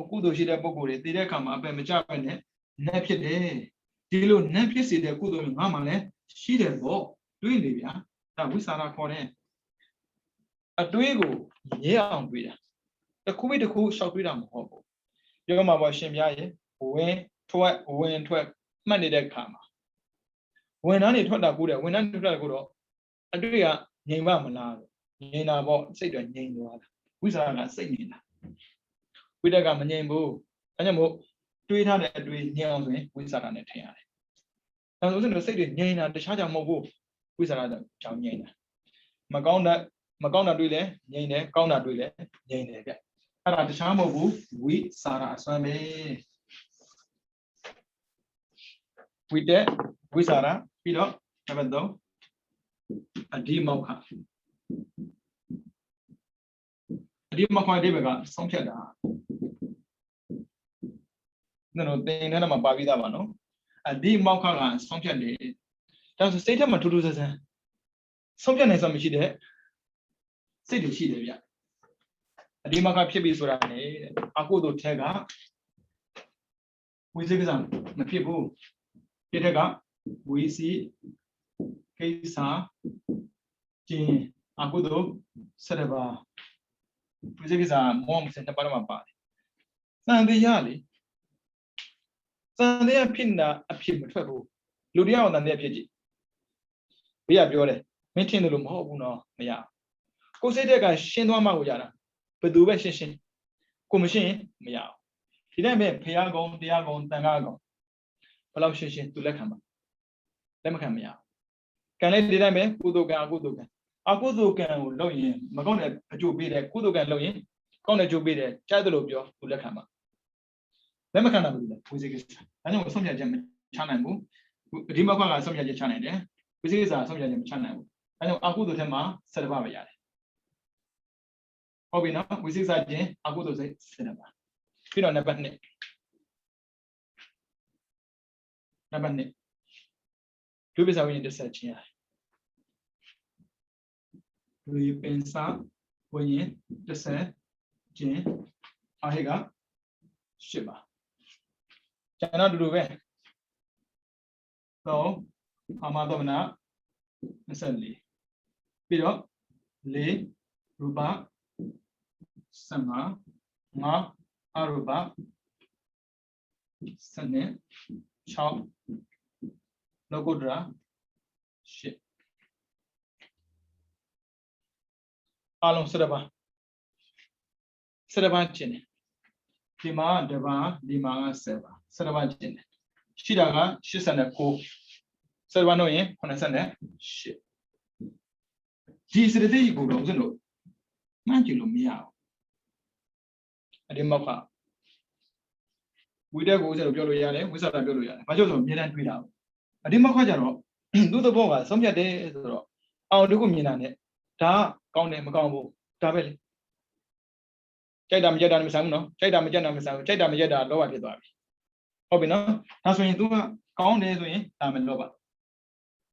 ကုသိုလ်ရှိတဲ့ပုဂ္ဂိုလ်တွေတည်တဲ့အခါမှာအပယ်မကျပဲနဲ့နတ်ဖြစ်တယ်ဒီလိုနတ်ဖြစ်စေတဲ့ကုသိုလ်ငါမှလည်းရှိတယ်ပေါ့တွေးနေဗျာဒါဝိစာရခေါ်တယ်အတွေးကိုရဲအောင်တွေးတာတစ်ခုတစ်ခုရှောက်တွေးတာမဟုတ်ဘူးပြောမှာပေါ့ရှင်ပြရဲ့ဝင်ထွက်မှတ်နေတဲ့အခါမှာဝင်သားနေထွက်တာကိုတဲ့ဝင်သားထွက်တာကိုတော့အတွေ့ကငြိမ်ပါမလားငြိမ်တာပေါ့စိတ်တော့ငြိမ်သွားတာဝိစာရကစိတ်ငြိမ်တာဝိတက်ကမငြိမ်ဘူးအဲကြောင့်မို့တွေးထားတဲ့အတွေ့ငြိမ်အောင်ဆိုရင်ဝိစာရနဲ့ထင်ရတယ်ဒါဆိုရင်စိတ်တွေငြိမ်တာတခြားကြောင့်မဟုတ်ဘူးဝိစာရကြောင့်ငြိမ်တာမကောင်းတာတွေးလဲငြိမ်တယ်ကောင်းတာတွေးလဲငြိမ်တယ်ဗျအဲ့ဒါတခြားမဟုတ်ဘူးဝိစာရအစွမ်းပဲဝိတက်ဝိစာရပြီးတော့နံပါတ်3အဓိမောက္ခအဓိမောက္ခအဓိပ္ပာယ်ကဆုံးဖြတ်တာနော်သင်ထဲမှာပါပြီးသားပါနော်အဓိမောက္ခကဆုံးဖြတ်တယ်ဒါဆိုစိတ်ထဲမှာထူးထူးဆန်းဆန်းဆုံးဖြတ်နိုင်စွမ်းမရှိတဲ့စိတ်တွေရှိတယ်ဗျအဓိမောက္ခဖြစ်ပြီဆိုတာနဲ့အကုသိုလ်ထက်ကဝိသေကစားမဖြစ်ဘူးဒီထက်ကဝိစီကိစ္စကျင်အကုသိုလ်7ပါးဝိသေကစားမောမစတဲ့ပါတော့မှာပါတယ်သံတရားလေသံတရားဖြစ်တာအဖြစ်မထွက်ဘူးလူတရားအောင်သံတရားဖြစ်ကြည့်ဘေးကပြောတယ်မင်းထင်တယ်လို့မဟုတ်ဘူးနော်မရကိုယ်စိတ်တက်ကရှင်းသွားမှကိုရတာဘယ်သူပဲရှင်းကိုမရှင်းမရအောင်ဒီတိုင်းပဲဖရာကုံတရားကုံတန်ခါကုံဘယ်လောက်ရှင်းသူလက်ခံပါလက်မခံမရကံလေးဒီတိုင်းပဲကုသိုလ်ကံအကုသိုလ်ကံကိုလုပ်ရင်မကောင်းတဲ့အကျိုးပေးတယ်ကုသိုလ်ကံလုပ်ရင်ကောင်းတဲ့အကျိုးပေးတယ်ကြားတယ်လို့ပြောသူလက်ခံပါလက်မခံတာဘူးလေဝိသေကိစ္စဒါကြောင့်ဆုံးဖြတ်ချက်မချနိုင်ဘူးအဓိမခွကဆုံးဖြတ်ချက်ချနိုင်တယ်ဝိသေကိစ္စဆုံးဖြတ်ချက်မချနိုင်ဘူးဒါကြောင့်အကုသိုလ်ထဲမှာ7ပါးပဲရတယ်ဟုတ်ပြီနော်ဝိသေကိစ္စချင်းအကုသိုလ်စိတ်7ပါးပြီးတော့နံပါတ်2ဒုပိစာဝိညာဉ်တစ်ဆက်ချင်းရတယ်ဒုပိစာဝိညာဉ်တစ်ဆက်ချင်းအဟိက8ပါကျန်တော့တူတူပဲတော့အာမသမနာ24ပြီးတော့4ရူပ Sama, Ma, Aruba, Sane, Chop, Logodra, Shit. Along Sadaba. Sadaba Chin. Lima, Deva, Lima, Seva. Sadaba Chin. Shidaga, Shisana Ko. Sadabano, Honasana, shit. These are the day you go, no. Manjulu meow. I didn't mock up. We there goes a Bioloya, we saw a Bioloya. I just didn't read out. I didn't mock Jaro. Do the boga, some day. I'll do Minane. Ta, count him, Macambo, Tabel. Chedam Jedan Misano, Chedam Janam, Chedam Jeda, lower the dog. Hobino, that's when you do count days with Tam and Loba.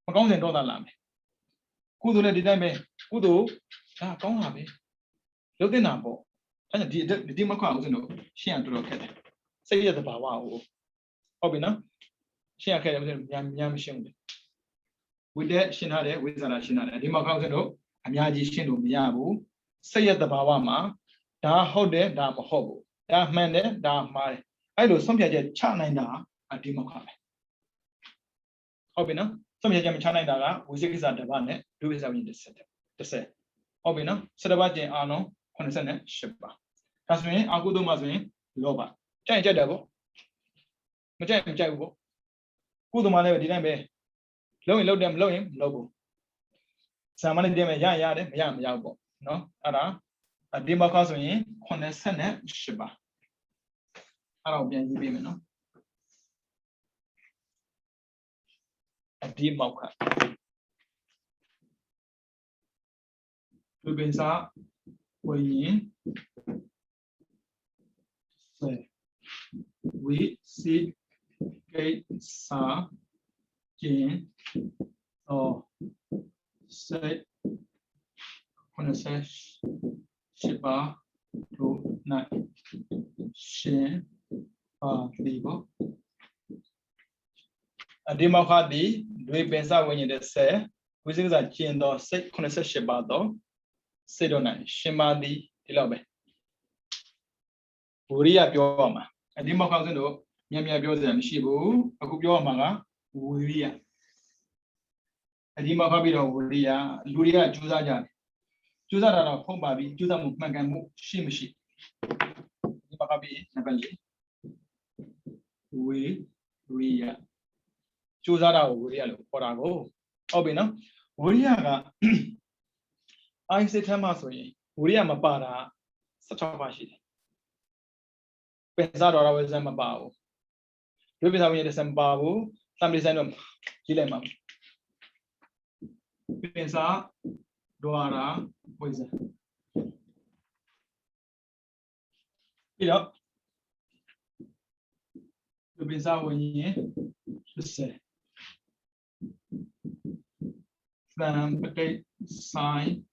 Macon and Dota Lamb. Kudu let the dame, Kudu, count happy. Look in Ambo. And the Dimacao, she and to look at it. Say the Bawa. Hobino, she and Yam Shim. With that, Shinade, with Zana Shinada, Dimacao, and Yaji Shinu Yabu, say the Bawama, da Hode, da Mahobo, da Mande, da Mare. I do some China at Dimacao. Hobino, some China, which is at the Bane, do is in the center. To say, Hobino, Sadabaji Ano, Consonant, Shippa. As me, Agudu Mazme, Loba. Change a devil. Majam Jago. Kudumane didn't be. Low them, low him, logo. Some of them yam yago. No, Ara, a Dimacosme, Consonant, Shippa. I don't be no. A deep mocha. Rubinsa, we see gate sa jin or say when it says shiba to night shin libo a democracy we pensa when you say we think that jin or say when it says shiba do say don't night shima di love Uria Bioma. A democracy, Yamia Biozan, Shibu, a Kubioma, Uria. A democracy of Uria, Luria, Juzajan. Juzara, Hobabi, Juzam, Magamu, Shimishi. Democracy, Nabali. Uria. Juzara, Uria, Porago. Obina, Uria. I say Tamasoi, Uria Mapara, such a fashi. Pensado ahora es en Mabao. Yo pensaba que era en Mabao, también diciendo Gilema. Pensa, Doara, pues. Mira, yo pensaba que se Sam, okay, sign,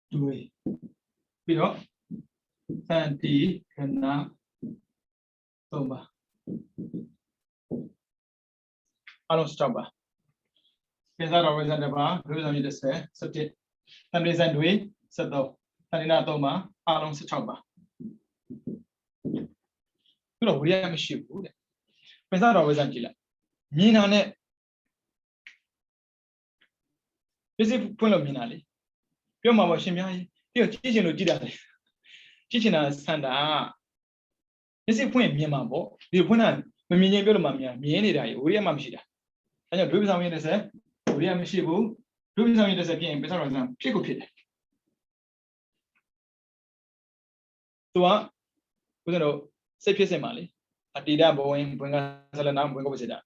do it. Mira. Santi Kana Tomba. Alon Staba. Pensar always under bar, Rusan the say, subject. Sundays and we, Sato, Tanina Toma, Alon Sachaba. You know, we are a ship. Pensar always Angela. Mina ne. This is Pulominali. Your mamma Shimai, you're teaching Lugida. Teaching us Sanda. This is point Mimabo. You put on Mimian Mamma, Mieni, Uriah Mamshida. And your group is say, Uriah Mishibu, group is again, better than Pico Pit. So, we know, say Piece Mali, a Dida Boeing, bring us a lamb, bring over that.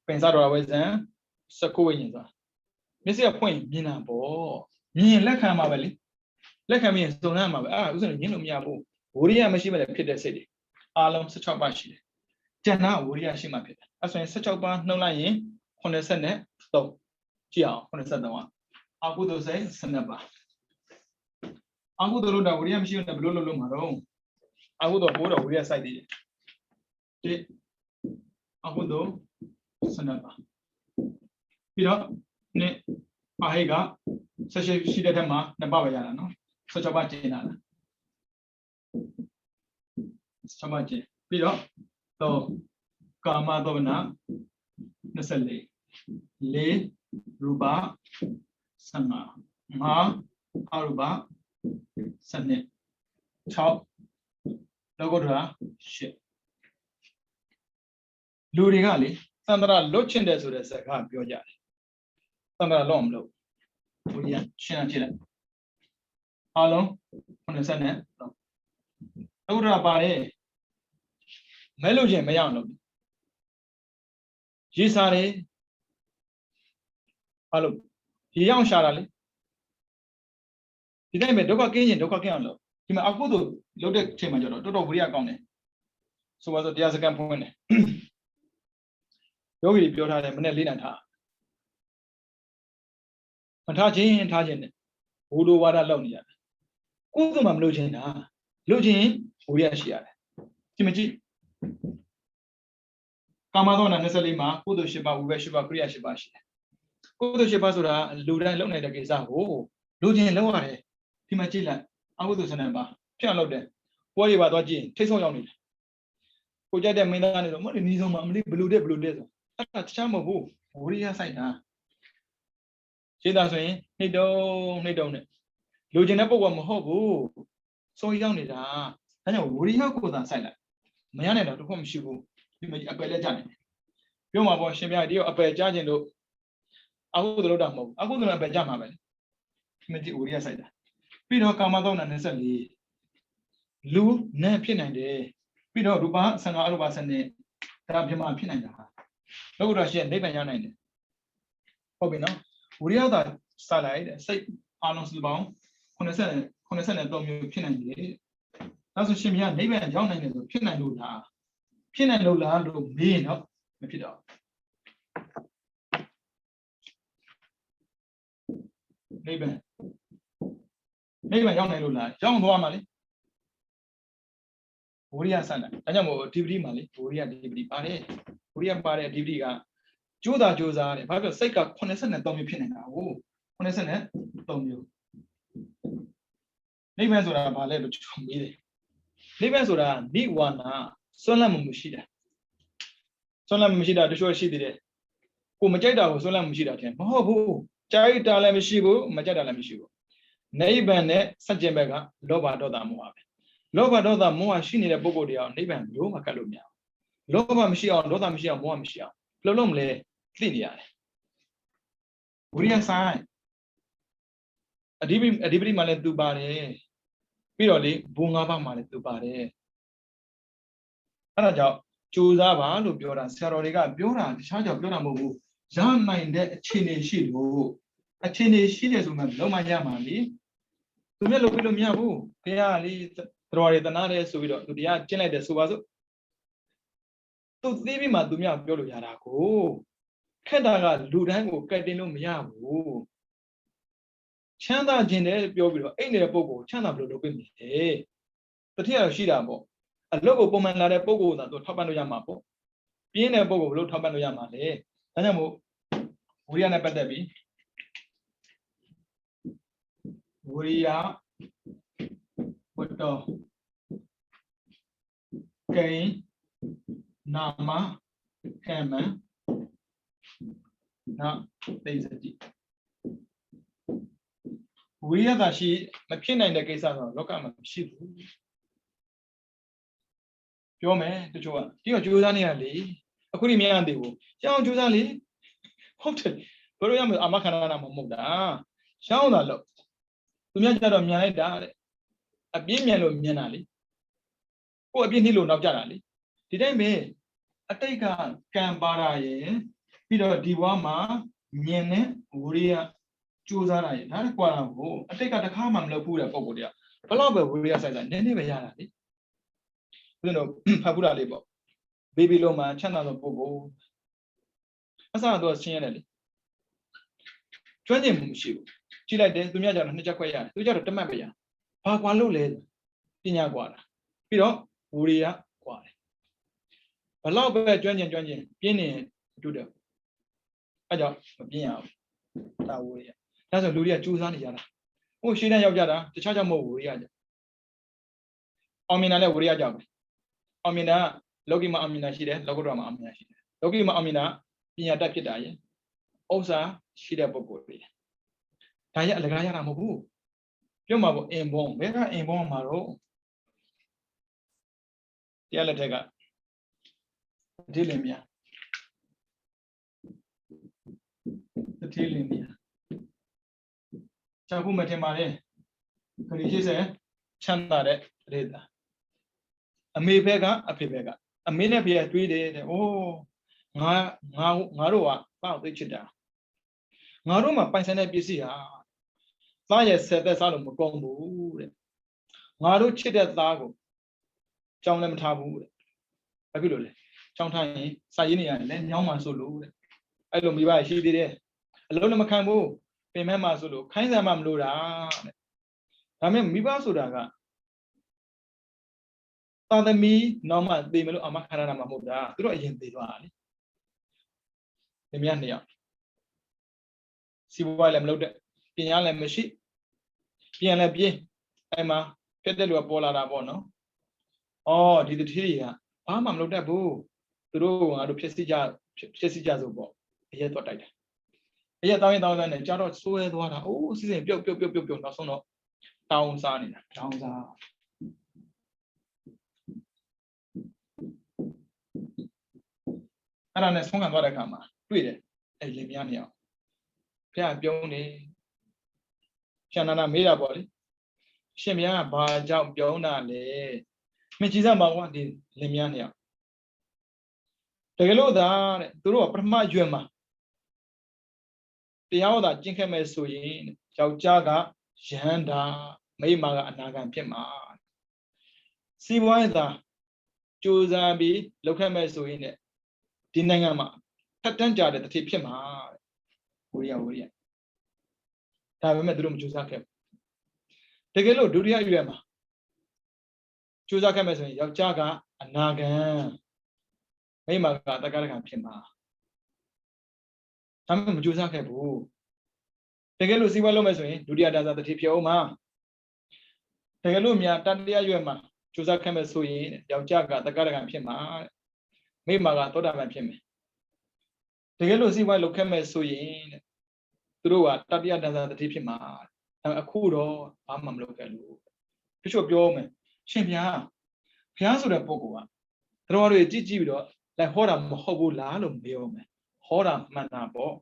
Pensado always there, Sakoinza. Missy a point, Mina Bo, me like Hamavali. Like I mean, so now, was a Yinumiabu, Uria Mashima Pit City. Alum such a bashi. Jana, Uria Shima Pit. As when such a bar no lying, on the Senate, so Gia, on the Senate one. I would say Senaba. I would do the William Shim the Blue Lumaro. I would have put a Uria side. I would do Senaba. Peter, ne, Ahega, such a she did Emma, the Baba, no? so cho ba chin là cho ba chin bây giờ to kama to na nasal le ruba sanga ma aruba sanne chao logo ra shitလူတွေကလေသန္တရာလွတ်ချင်တယ်ဆိုတဲ့စကားပြောကြတယ်သန္တရာလွတ်မလို့ဘုရားရှင်းချင်တယ်အားလုံး90နဲ့သုဒ္ဓရာပါတယ်မဲလို့ချင်းမရအောင်လုပ်ရေးစားတယ်အားလုံးရေအောင်ရှာတာလေဒီတိုင်းပဲဒုက္ခကင်းရင်ဒုက္ခကင်းအောင်လုပ်ဒီမှာအခုတို့လုပ်တဲ့ချိန်မှာကျတော့တော်တော်ဝိရိယကောင်းတယ်ဆိုပါစို့တရားစကန်ဖွင့်တယ်ယောဂီပြောထားတယ်မနေ့၄နိုင်ထားမထားခြင်းထားခြင်းနဲ့ဘူလိုဝါဒလောက်နေရတယ်ကိုယ်ကမှမလုပ်ခြင်းတာလုပ်ခြင်းဝိရိယရှိရတယ်ကြည့်မကြည့်ကာမသောနာ24မှာကုသိုလ်10ပါးဝိဘက်10ပါးကရိယာ10ပါးရှိတယ်ကုသိုလ်10ပါးဆိုတာလူတိုင်းလုပ်နေတဲ့ကိစ္စကိုလူချင်းလုပ်ရတယ်ဒီမှာကြည့်လိုက်အကုသိုလ်7ပါးဖြစ်အောင်လုပ်တယ်ပွဲတွေပါသွားကြည့်ထိတ်ဆုံးရောက်နေတယ်ကိုကြိုက်တဲ့မင်းသားနေတော့မဟုတ်နီးဆုံးမှာအမလေးဘလူတဲ့ဆိုအဲ့ဒါတခြားမဟုတ်ဘူးဝိရိယစိုက်တာရှင်းတာဆိုရင်နှိမ့်တုံးနဲ့လူချင်းတဲ့ပုံကမဟုတ်ဘူးစိုးရောက်နေတာဒါကြောင့်ဝိရိယကိုသာစိုက်လိုက်မရနိုင်တော့တစ်ခုမရှိဘူးဒီမှာအပယ်လက်ကြနေတယ်ပြောမှာပေါ့ရှင်ပြဒီတော့အပယ်ကြားခြင်းလို့အကုသိုလ်တော့မဟုတ်ဘူးအကုသိုလ်အပယ်ကြမှာပဲဒီမှာဒီဝိရိယစိုက်တာပြီးတော့ကာမသောနာ24လူနဲ့ဖြစ်နိုင်တယ်ပြီးတော့ရူပ15အရူပစနစ်ဒါပြမဖြစ်နိုင်တာလောကုတ္တရာရှိနိဗ္ဗာန်ရနိုင်တယ်ဟုတ်ပြီနော်ဝိရိယသာစလိုက်တဲ့စိတ်အာလုံးစုပေါင်း93မျိုးဖြစ်နိုင်တယ်ဒါဆိုရှင်မြတ်နိဗ္ဗာန်ရောက်နိုင်တယ်ဆိုဖြစ်နိုင်လို့လားလို့မေးရင်တော့မဖြစ်တော့နိဗ္ဗာန်ရောက်နိုင်လို့လားရောက်သွားမှာလေဝိရိယဆက်လိုက်ဒါကြောင့်မို့ဒီပတိမှာလေဝိရိယဒီပတိပါတယ်ဝိရိယပါတဲ့ဒီပတိကကြိုးစားတယ်ဘာဖြစ်လို့စိတ်က83မျိုးဖြစ်နေတာဟုတ်83မျိုးနိဗ္ဗာန်ဆိုတာဘာလဲလို့ကျွန်တော်မေးတယ်နိဗ္ဗာန်ဆိုတာနိဝါနာဆွမ်းလန်းမှုမရှိတာတချို့ရှိသေးတယ်ကိုမကြိုက်တာကိုဆွမ်းလန်းမှုရှိတာထင်မဟုတ်ဘူးကြိုက်တာလည်းမရှိဘူးမကြိုက်တာလည်းမရှိဘူးနိဗ္ဗာန်နဲ့စัจကျင်ဘက်ကလောဘဒေါသမောဟပဲလောဘဒေါသမောဟရှိနေတဲ့ပုဂ္ဂိုလ်တရားနိဗ္ဗာန်လို့မကတ်လို့မရဘူးလောဘမရှိအောင်ဒေါသမရှိအောင်မောဟမရှိအောင်ဘယ်လိုလုပ်မလဲသိနေရတယ်ဝိရိယဆိုင်အဓိပတိမှာလည်းသူပါတယ်ပြီးတော့လေဘူ၅ပါးမှာလည်းသူပါတယ်အဲ့ဒါကြောင့်ကြိုးစားပါလို့ပြောတာဆရာတော်တွေကပြောတာတခြားကြောင့်ပြောတာမဟုတ်ဘူးရနိုင်တဲ့အခြေအနေရှိလို့အခြေအနေရှိတယ်ဆိုမှလုံးမရမှာလေသူမျက်လုံးပြလို့မရဘူးခင်ဗျာလေတော်ရည်တနာတယ်ဆိုပြီးတော့သူတရားကျင့်လိုက်တယ်ဆိုပါစို့သူသိပြီးမှသူမြပြောလို့ရတာကိုခက်တာကလူတိုင်းကိုကတ်တင်လို့မရဘူးချမ်းသာခြင်းနဲ့ပြောပြီးတော့အိတ်နေတဲ့ပုံကိုချမ်းသာဘယ်လိုလုပ်ပေးမလဲတတိယတော့ရှိတာပေါ့အလုပ်ကိုပုံမှန်လာတဲ့ပုံကိုသာသူထောက်ပံ့လို့ရမှာပေါ့ပြင်းတဲ့ပုံကိုဘယ်လိုထောက်ပံ့လို့ရမှာလဲဒါကြောင့်မို့ဝိရိယနဲ့ပတ်သက်ပြီးဝိရိယဝတ္တောကိနာမကမ္မနာသိစတိဝိရိယသာရှိမဖြစ်နိုင်တဲ့ကိစ္စဆိုတော့လောကမှာမရှိဘူးပြောမယ်တချို့ကဒီတော့ကြိုးစားနေရလေအခုဒီမရသေးဘူးရှောင်းကြိုးစားလေဟုတ်တယ်ဘယ်လိုရမလဲအမခန္ဓာနာမမဟုတ်တာရှောင်းတာလို့သူများကြတော့မြန်လိုက်တာတဲ့အပြင်းမြန်လို့မြန်တာလေကိုအပြင်းနှိလို့နောက်ကြတာလေဒီတိုင်းပဲအတိတ်ကကံပါတာရဲ့ပြီးတော့ဒီဘဝမှာမြင်တဲ့ဝိရိယကြိုးစားတာရဲ့ဒါလည်းကွာတာကိုအတိတ်ကတစ်ခါမှမလုပ်ဘူးတဲ့ပုံကိုတည်းဘယ်တော့ပဲဝိရိယစိုက်တာနည်းနည်းပဲရတာလေဦးဇင်းတို့ဖတ်ဘူးတာလေးပေါ့ဘေဘီလုံးမှာချမ်းသာသောပုဂ္ဂိုလ်အစတော့ဆင်းရဲတယ်လေကျွမ်းကျင်မှုမရှိဘူးကြည့်လိုက်တယ်သူများကြတော့နှစ်ချက်ခွဲရတယ်သူကြတော့တမတ်ပဲရဘာကွာလို့လဲပညာကွာတာပြီးတော့ဝိရိယကွာတယ်ဘလောက်ပဲကျွမ်းကျင်ပြင်းနေတူတယ်အဲကြောင့်မပြင်းရဘူးဒါဝိရိယဒါဆိုလူတွေကကြိုးစားနေကြတာဟ ကိုရှင်းတဲ့ယောက်ျားတာတခြားကြောင့်မဟုတ်ဝရိယကြောင့်အောင်မြင်တာလည်းဝရိယကြောင့်ပဲအောင်မြင်တာလောကီမှာအောင်မြင်တာရှိတယ်လောကုတ္တရာမှာအောင်မြင်တာရှိတယ်လောကီမှာအောင်မြင်တာပညာတတ်ဖြစ်တာရဲ့ဥစ္စာရှိတဲ့ပုဂ္ဂိုလ်တွေဒါရအလကားရတာမဟုတ်ဘူးပြောမှာပေါ့အင်ဘုံဘယ်ကအင်ဘုံမှာတော့တရားလက်ထက်ကတတိလင်မြတတိလင်မြချောက်ခုမထင်ပါနဲ့ခရီးရှိစေချမ်းသာတဲ့ဒေတာအမေဘက်ကအဖေဘက်ကအမေနဲ့ဖေကတွေးတယ်တဲ့အိုးငါတို့ကပေါက်သိချစ်တာငါတို့မှာပိုင်ဆိုင်တဲ့ပစ္စည်းဟာသားရဲ့ဆက်သက်စားလို့မကုန်ဘူးတဲ့ငါတို့ချစ်တဲ့သားကိုကြောင်းလည်းမထားဘူးတဲ့ဘာဖြစ်လို့လဲကြောင်းထားရင်စာရေးနေရတယ်လည်းညောင်းမှဆိုလို့တဲ့အဲ့လိုမိဘရှိသေးတယ်အလုံးလည်းမခံဘူးပင်မဲ့မှဆိုလို့ခိုင်းစားမှမလို့တာတဲ့ဒါမဲ့မိဘဆိုတာကသာသမီနောက်မှသေမလို့အမခရဏမှာမဟုတ်တာသူတို့အရင်သေသွားတာလေဒီမြတ်နှစ်ယောက်စီဘွားလည်းမလုပ်တဲ့ပညာလည်းမရှိပြန်လည်းပြင်းအဲ့မှာပြတ်တဲ့လူကပေါ်လာတာပေါ့နော်အော်ဒီတတိတွေကဘာမှမလုပ်တတ်ဘူးသူတို့ငါတို့ဖြစ်စီကြဆိုပေါ့အရက်တော့တိုက်တယ်အရက်တောင်းရင်တောင်းတဲ့နဲ့ကြာတော့စိုးရဲသွားတာအိုးစီစဉ်ပြုတ်နောက်ဆုံးတော့တောင်းစားနေတာတောင်းစားအဲ့ဒါနဲ့ဆုံးခံသွားတဲ့အခါမှာတွေ့တယ်အဲ့လင်မယားနှစ်ယောက်ဖះပြုံးနေရှန္ဒနာမေးတာပေါ့လေရှင်ဘုရားကဘာကြောင့်ပြုံးတာလဲမကြည်စမ်းပါကွာဒီလင်မယားနှစ်ယောက်တကယ်လို့သာတဲ့သူတို့ကပထမရွယ်မှာတရားဟောတာကျင့်ခဲ့မဲ့ဆိုရင်ယောက်ျားကယဟန္တာမိန်းမကအနာဂံဖြစ်မှာစီးပွားရေးသာကြိုးစားပြီးလုပ်ခဲ့မဲ့ဆိုရင်ဒီနိုင်ငံမှာထက်တန်းကြတဲ့တတိဖြစ်မှာဝရိယဒါပေမဲ့သူတို့မကြိုးစားခဲ့ဘူးတကယ်လို့ဒုတိယရွယ်မှာကြိုးစားခဲ့မဲ့ဆိုရင်ယောက်ျားကအနာဂံမိန်းမကတက္ကရကံဖြစ်မှာဒါပေမဲ့မကြိုးစားခဲ့ဘူးတကယ်လို့စီးပွားလုပ်မဲ့ဆိုရင်ဒုတိယဒါဇာတတိဖြစ်အောင်မှာတကယ်လို့များတတိယရွယ်မှာကြိုးစားခဲ့မဲ့ဆိုရင်ယောက်ျားကတက္ကရကံဖြစ်မှာမိန်းမကသောတာပန်ဖြစ်မယ်တကယ်လို့စီးပွားလုပ်ခဲ့မဲ့ဆိုရင်သူတို့ကတတိယဒါဇာတတိဖြစ်မှာအခုတော့ဘာမှမလုပ်ခဲ့လို့တချို့ပြောမယ်ရှင်ဘုရားဆိုတဲ့ပုဂ္ဂိုလ်ကတော်တွေကြည့်ပြီးတော့လိုက်ဟောတာမဟုတ်ဘူးလားလို့ပြောမယ်ဟောတာမှန်တာပေါ့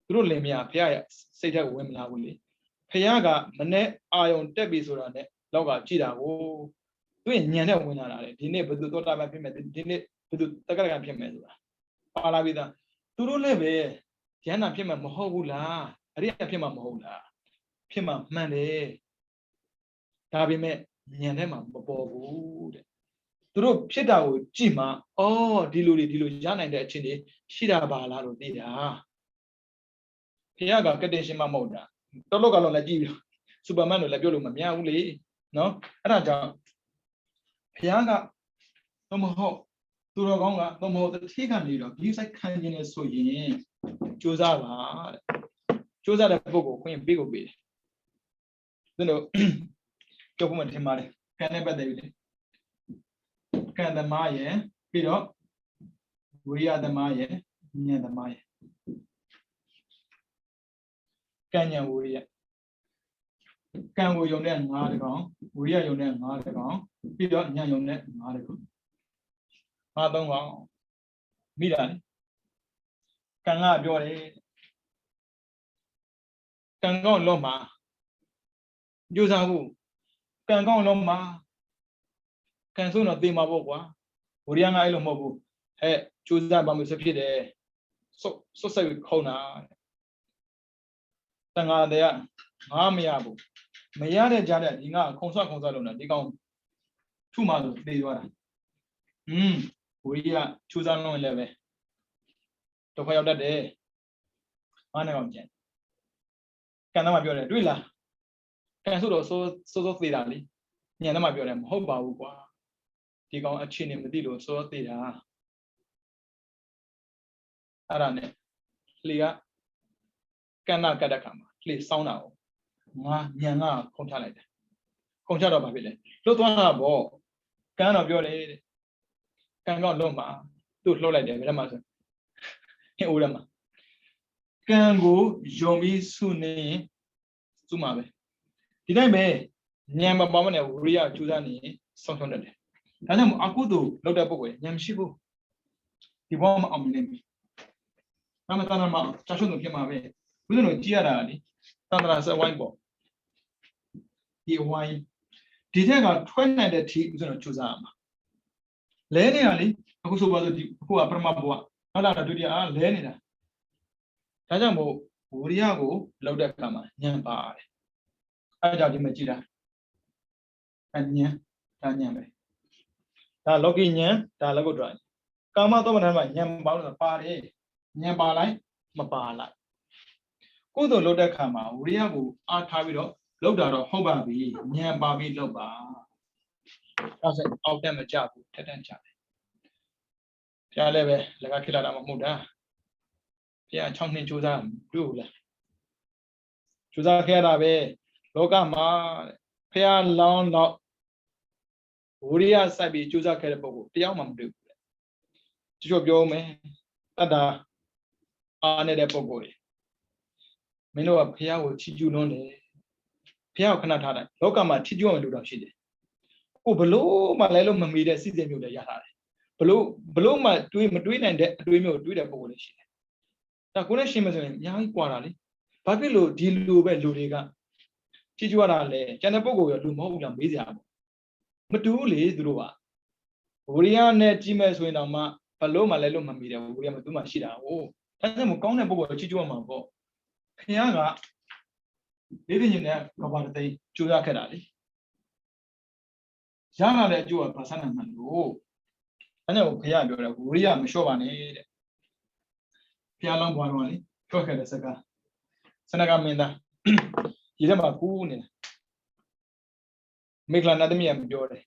သူတို့လင်မယားဘုရားရဲ့စိတ်ထဲဝင်မလာဘူးလေဘုရားကမနဲ့အာယုံတက်ပြီဆိုတာနဲ့လောက်ကကြည်တာကိုသူ့ညံနဲ့ဝင်လာတာလေဒီနေ့ဘယ်သူသောတာပန်ဖြစ်မယ်ဒီနေ့ဘယ်သူတက္ကရာဖြစ်မယ်ဆိုတာပါလာပြီးသားသူတို့လည်းပဲဉာဏ်နာဖြစ်မှာမဟုတ်ဘူးလားအရိယဖြစ်မှာမဟုတ်လားဖြစ်မှာမှန်တယ်ဒါပေမဲ့ဉာဏ်ထဲမှာမပေါ်ဘူးတဲ့သူတို့ဖြစ်တာကိုကြည့်မှအော်ဒီလိုရနိုင်တဲ့အခြေအနေရှိတာပါလားလို့သိတာဘုရားကကတ္တရှင်မမဟုတ်တာတော်လောကလုံးလည်းကြည့်ပြီးစူပါမန်တို့လည်းပြောလို့မမြဘူးလေနော်အဲ့ဒါကြောင့်ဘုရားကတော့မဟုတ်သူတော်ကောင်းကတော့မဟုတ်တတိကနေတော့ဒီဆိုင်ခံခြင်းနဲ့ဆိုရင်ကြိုးစားပါတဲ့ကြိုးစားတဲ့ပုဂ္ဂိုလ်ခွင့်ပေးကိုပေးတယ်သူတို့ကြောက်မှထင်ပါတယ်ကံနဲ့ပတ်သက်ပြီးလေကံသမားရဲ့ပြီးတော့ဝိရိယသမားရဲ့ဉာဏ်သမားရဲ့ကံဉာဏ်ဝိရိယကံကိုယုံတဲ့၅တကောင်ဝိရိယယုံတဲ့၅တကောင်ပြီးတော့ဉာဏ်ယုံတဲ့၅တကောင်၅၃ကောင်မိတာလေကံကပြောတယ်ကံကောင်းလုံးမှာကြိုးစားဖို့ကံကောင်းလုံးမှာကံဆိုးတော့သိမှာပေါ့ကွာဝိရိယကအဲ့လိုမဟုတ်ဘူးဟဲ့ကြိုးစားပါမယ်ဆိုဖြစ်တယ်စွတ်ဆက်ခုံတာတန်ခါတဲ့ကငါမရဘူးမရတဲ့ကြားတဲ့ဒီငါခုံဆွလုံးတာဒီကောင်ထုမှဆိုသိသွားတာဝိရိယကြိုးစားလုံးလည်းပဲဒုက္ခရောက်တတ်တယ်ငါနဲ့ကောင်ကျန်ကံသားမှပြောတယ်တွေ့လားကံဆိုတော့စိုးသေးတာလေညံသားမှပြောတယ်မဟုတ်ပါဘူးကွာဒီကောင်အခြေအနေမသိလို့စိုးသေးတာအဲ့ဒါနဲ့လေကကန္နာကတ္တခါမှာလေစောင်းတာကို ngã ngã không trả lại không trả đâu bà biết đấy lúc đó là bỏ cái nào biểu đấy cái ngọn lông mà tụt lôi lại để cái mà hiện u mà cái ngũ zombie suni su mà vậy thì đây mày nhà mà bảo này uriya chú ra này xong xong đấy thế nhưng mà aku tu lâu đời bố vậy nhà mình shibu thì bao mà ông lên mà ta làm mà chắc chắn được cái mà vậy bây giờ nó chia ra đi ta làm sao wine bỏ thì wine thì thế cả thuê này để thì bây giờ nó chú ra mà lấy này là đi aku số bao giờ thì aku apa mà bỏ nó là đôi đi à lấy này là thế nhưng mà uriya को lâu đời cả mà nhà bà đấy ai giờ thì mình chỉ là anh nhé ta nhà vậy ta logi nhé ta logo rồi cả mà tôi mà làm nhà bảo là bà đấy nhà bà lại mà bà lại cô tôi lâu đời cả mà uriya को à thay vì đó lâu đời đó không bà bị nhà bà bị lâu bà ta sẽ out them a job thế nên chả chả lẽ vậy là cái kia là một mục đa phía trong nên chú ra đủ là chú ra kia là về lúc mà phía long nó uriya sai bị chú ra kia là bộ tiêu mà được chú biểu mấy ta đã anh ấy đẹp bộ mình nói phía của chị chú nó này phía của khán giả lúc mà chị chú mà được đâu xí ô bự mà lấy lúc mà mình để xí gì nhiều để giả bự mà đuôi này để đuôi để bộ này xí ta cũng là xí mà rồi nhà ấy qua rồi bà cái lô đi lô về lô đi cả chị chú ra này cho nên bộ cái lô máu làm mấy gì à mà đủ lì đủ à uriya này chỉ mới nói nào mà bự mà lấy lúc mà mình để uriya mà đủ mà xí ra ô thế nên một con này bộ chị chú mà bộ phía cái để cái gì này các bạn thấy chú ra cái đấy giá là để chú ở bà san làm đồ anh em phía biểu là uriya mới show này phía long quan này cho cái đấy sao cái mình đã chỉ là mà cú này mấy lần nào đó mình biểu đấy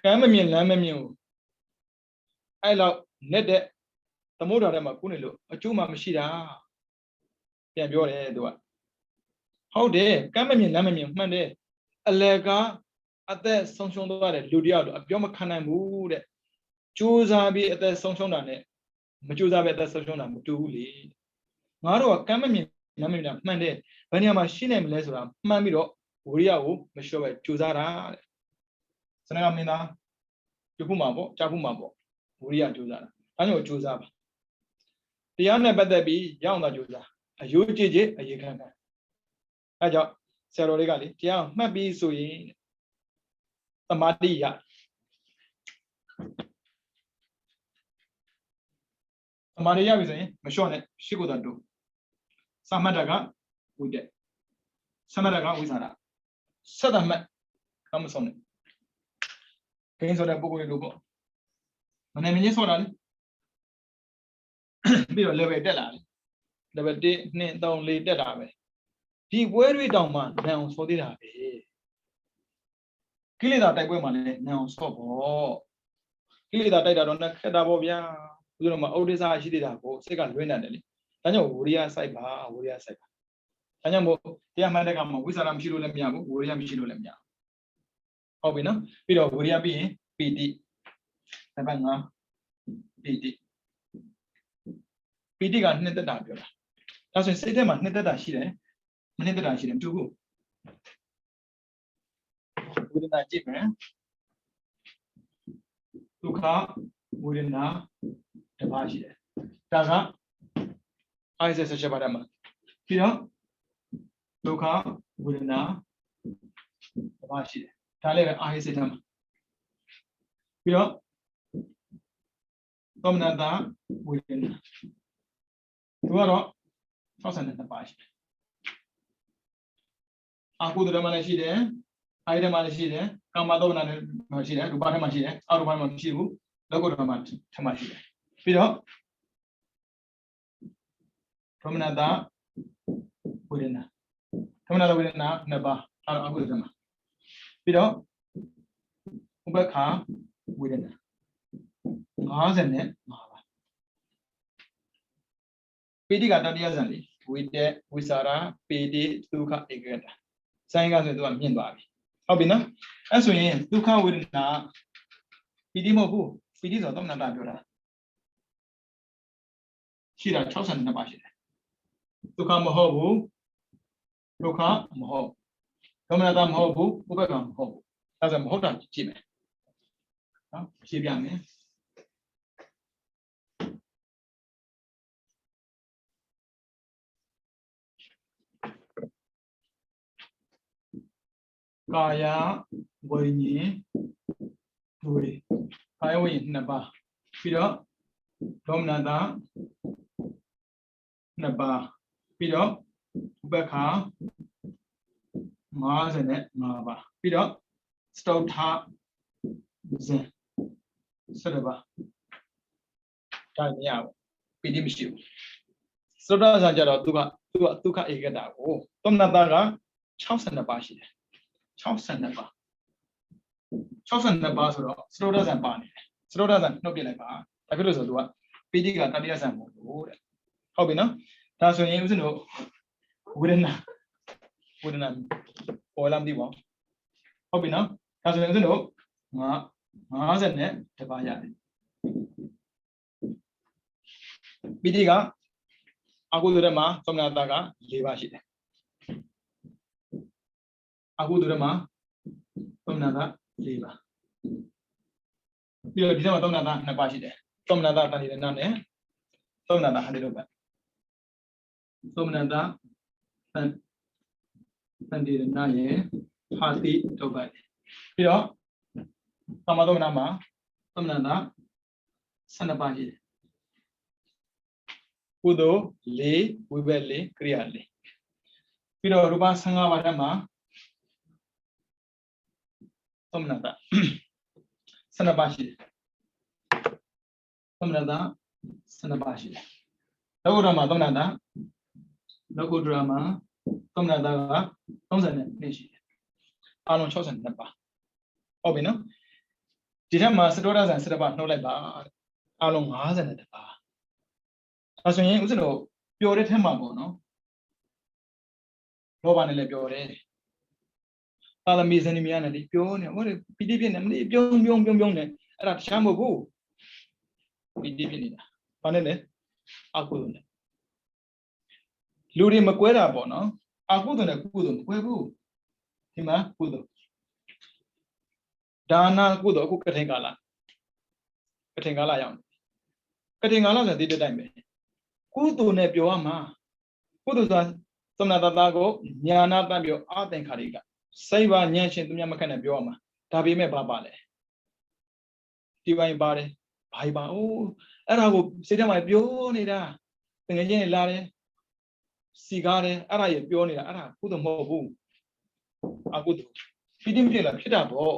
cái mà mình làm mình ai là nét đấy tao mua đó mà cú này luôn chú mà xí ra phía biểu đấy đúng không hậu đấy cái mà mình làm mình mà đấy alega ở đây song song đó đấy lưu điệu đó biểu mà khăn này mù đấy chú ra bị ở đây song song đó này mà chú ra bị ở đây song song đó một chú lì ngã rồi cái mà mình làm mình mà đấy bây giờ mà xí này mình lấy rồi mà mình đó uriya को mà show về chú ra ra sao cái mình đã chú phụ mà bộ cha phụ mà bộ uriya chú ra anh em chú ra thì anh này bắt đầu bị giang đó chú ra yêu chỉ ai khăn khăn ai cho xe rồi cái gì giang mà bị suy samadhi ya samadhi ya bây giờ mà show này sĩ cô đơn đủ samadhi cái vui đấy samadhi cái vui sao sát đam mẹ không xong này cái số này bộ cái đủ bộ mà này mình nhớ số này bây giờ levelတက်လာတယ် level 1 2 3 4တက်တာပဲဒီပွဲတွေတောင်မှနံအောင်စောသေးတာပဲကိလေသာတိုက်ပွဲမှာလည်းနံအောင်စော့ပေါ့ကိလေသာတိုက်တာတော့ခက်တာပေါ့ဗျာဥပမာဩဒိသရှိသေးတာကိုစိတ်ကလွဲနေတယ်လေဒါကြောင့်ဝိရိယစိုက်ပါဝိရိယစိုက်ပါဒါကြောင့်မို့တရားမှန်တဲ့ကမှာဝိသရာမရှိလို့လည်းမရဘူးဝိရိယမရှိလို့လည်းမရဘူးဟုတ်ပြီနော်ပြီးတော့ဝိရိယပြီးရင်ပီတိနံပါတ်5ပီတိပီတိကနှစ်သက်တာပြောတာဒါဆိုရင်စိတ်ထဲမှာနှစ်သက်တာရှိတယ်မနှစ်သက်တာရှိတယ်မတူဘူးဝေဒနာကြည့်မယ်ဒုက္ခဝေဒနာတစ်ပါးရှိတယ်ဒါကအိုက်ဆက်ဆက်ပါရမှာပြီးတော့ဒုက္ခဝေဒနာတစ်ပါးရှိတယ်ဒါလည်းပဲအာဟိစေတမှာပြီးတော့သောမနတာဝေဒနာသူကတော့62ပါးရှိတယ်အာဟုဒရမလည်းရှိတယ်အာယတမလည်းရှိတယ်ကာမသောမနာလည်းရှိတယ်ရူပထဲမှာရှိတယ်အရူပထဲမှာမရှိဘူးလောကုတ္တရမှာထဲမှာရှိတယ်ပြီးတော့သောမနတာဝေဒနာသောမနတာဝေဒနာ2ပါးအာဟုဒရမပြီးတော့ဥပ္ပခာဝေဒနာ55ပါပိဋိကတတိယဇန်လေးဝိတေဝိစာရာပိတိဒုက္ခဧကတ ဆိုင်ကဆိုတော့မြင့်သွားပြီဟုတ်ပြီနော်အဲ့ဆိုရင်ဒုက္ခဝေဒနာပီတိမဟုတ်ဘူးပီတိဆိုတော့သမဏတာပြောတာရှိတာ62ပါးရှိတယ်ဒုက္ခမဟုတ်ဘူးဒုက္ခမဟုတ်သမဏတာမဟုတ်ဘူးဥပ္ပက္ခမဟုတ်ဘူးဒါဆိုမဟုတ်တာကြည့်မယ်နော်ရှင်းပြမယ်ကာယဝိညာဉ်တွေကာယဝိညာဉ်နှစ်ပါးပြီးတော့ဒေါမနတာနှစ်ပါးပြီးတော့ဥပ္ပခါ55ပါးပြီးတော့စတုထဇင်7ပါးဒါမရဘူးပီတိမရှိဘူးစတုထဇင်ကြတော့သူကဒုက္ခဧကတာကိုဒေါမနတာက62ပါးရှိတယ်62ပါး62ပါးဆိုတော့စတုထဇင်ပါနေတယ်စတုထဇင်နှုတ်ပြလိုက်ပါဒါဖြစ်လို့ဆိုသူကပီတိကတတိယဇင်မဟုတ်ဘူးတဲ့ဟုတ်ပြီနော်ဒါဆိုရင်ဦးဇင်းတို့ဝေဒနာပေါ်လာမသိပါဘူးဟုတ်ပြီနော်ဒါဆိုရင်ဦးဇင်းတို့50နဲ့တပါးရတယ်ပီတိကအကုသိုလ်ထဲမှာသမဏတာက4ပါးရှိတယ်အကုသိုလ်ထဲမှာသမဏတာ4ပါးပြီးတော့ဒီထဲမှာသမဏတာ2ပါးရှိတယ်သမဏတာတဏိရဏနဲ့သမဏတာဟန္တိရုပ်ပဲသမဏတာတဏိရဏရဲ့ဟာတိရုပ်ပဲပြီးတော့သမသမဏမှာသမဏတာ12ပါးရှိတယ်ကုသိုလ်4ဝိဘက်4ကရိယာ4ပြီးတော့ရူပ15ပါးထဲမှာသမဏတာ12ပါးရှိတယ်သမဏတာ12ပါးရှိတယ်လောကုတ္တရမှာသမဏတာလောကုတ္တရမှာသမဏတာက32ရှိတယ်အားလုံး62ပါးဟုတ်ပြီနော်ဒီထက်မှာစတောရဇန်7ပါးနှုတ်လိုက်ပါအားလုံး52ပါးအဲဆိုရင်ဦးဇင်းတို့ပျော်တဲ့ထက်မှာပေါ့နော်လောဘနဲ့လည်းပျော်တယ်ပါရမီဇန်နီမီယာနဲ့လည်းပျော်နေဟိုပီတိဖြစ်နေမလို့ပြုံးနေအဲ့ဒါတခြားမဟုတ်ဘူးပီတိဖြစ်နေတာဘာနဲ့လဲအကုသိုလ်နဲ့လူတွေမကွဲတာပေါ့နော်အကုသိုလ်နဲ့ကုသိုလ်မကွဲဘူးဒီမှာကုသိုလ်ဒါနကုသိုလ်အခုကထိန်ကာလရောက်ကထိန်ကာလဆိုတဲ့ဒီတိုင်းပဲကုသိုလ်နဲ့ပြောရမှာကုသိုလ်ဆိုတာသမဏတတာကိုညာနာတပြောအသင်္ခါရိကစိတ်ပါဉာဏ်ရှင်သူများမခက်နဲ့ပြောရမှာဒါပေမဲ့ဘာပါလဲဒီပိုင်းပါတယ်ဘာပါအိုးအဲ့ဒါကိုစိတ်ထဲမှာပြောနေတာတကယ်ချင်းလာတယ်စီကားတယ်အဲ့ဒါရပြောနေတာအဲ့ဒါကုသိုလ်မဟုတ်ဘူးအကုသိုလ်ပီတိမဖြစ်လားဖြစ်တာပေါ့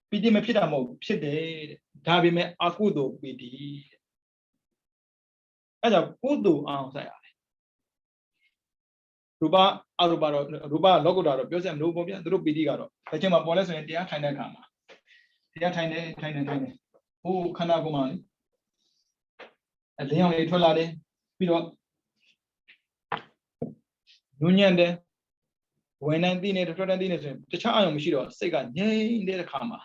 ပီတိမဖြစ်တာမဟုတ်ဖြစ်တယ်တဲ့ဒါပေမဲ့အကုသိုလ်ပီတိအဲ့ဒါကုသိုလ်အောင်ဆိုင်ရတယ်ရူပအရူပတော့ရူပလောကုတ္တတော့ပြောစရာမလိုဘူးဗျာသူတို့ပီတိကတော့တစ်ချိန်မှာပေါ်လဲဆိုရင်တရားထိုင်တဲ့အခါမှာတရားထိုင်နေဟိုခန္ဓာကိုယ်မှာလေအလင်းအောင်လေးထွက်လာတယ်ပြီးတော့ညဉ့်ညံ့တယ်ဝင်နေသိနေထွက်နေသိနေဆိုရင်တခြားအယုံမရှိတော့စိတ်ကငြိမ်တဲ့အခါမှာ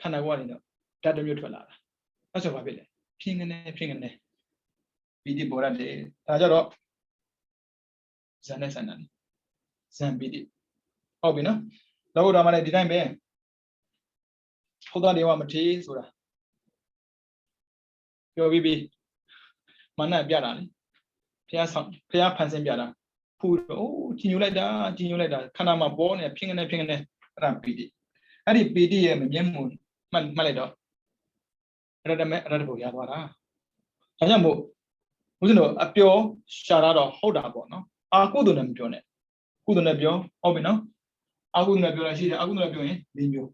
ခန္ဓာကိုယ်ကနေတော့ဓာတ်တစ်မျိုးထွက်လာတာအဲ့ဆိုဘာဖြစ်လဲဖြင်းကနေပီတိပေါ်ရတယ်ဒါကြတော့ဇန်နဲ့ဆန္ဒနေဇန်ပီတိဟုတ်ပြီနော်လောကုတ္တရမှာလည်းဒီတိုင်းပဲဟုတ်တာတွေဝမထေဆိုတာပြောပြီးမနတ်ပြတာလေဖះဖန်ဆင်းပြတာဖူအိုးကြီးညိုလိုက်တာခန္ဓာမှာပေါ်နေဖြင်းကနေအဲ့ဒါပီတိအဲ့ဒီပီတိရဲ့မမြဲမှုမှတ်လိုက်တော့အရတမေအရတဖို့ရသွားတာဒါကြောင့်မို့ဦးဇင်းတို့အပျော်ရှာတာတော့ဟုတ်တာပေါ့နော်အာကုသိုလ်နဲ့မပြောနဲ့ကုသိုလ်နဲ့ပြောဟုတ်ပြီနော်အာကုသိုလ်နဲ့ပြောရရှိတယ်အာကုသိုလ်နဲ့ပြောရင်၄မျိုး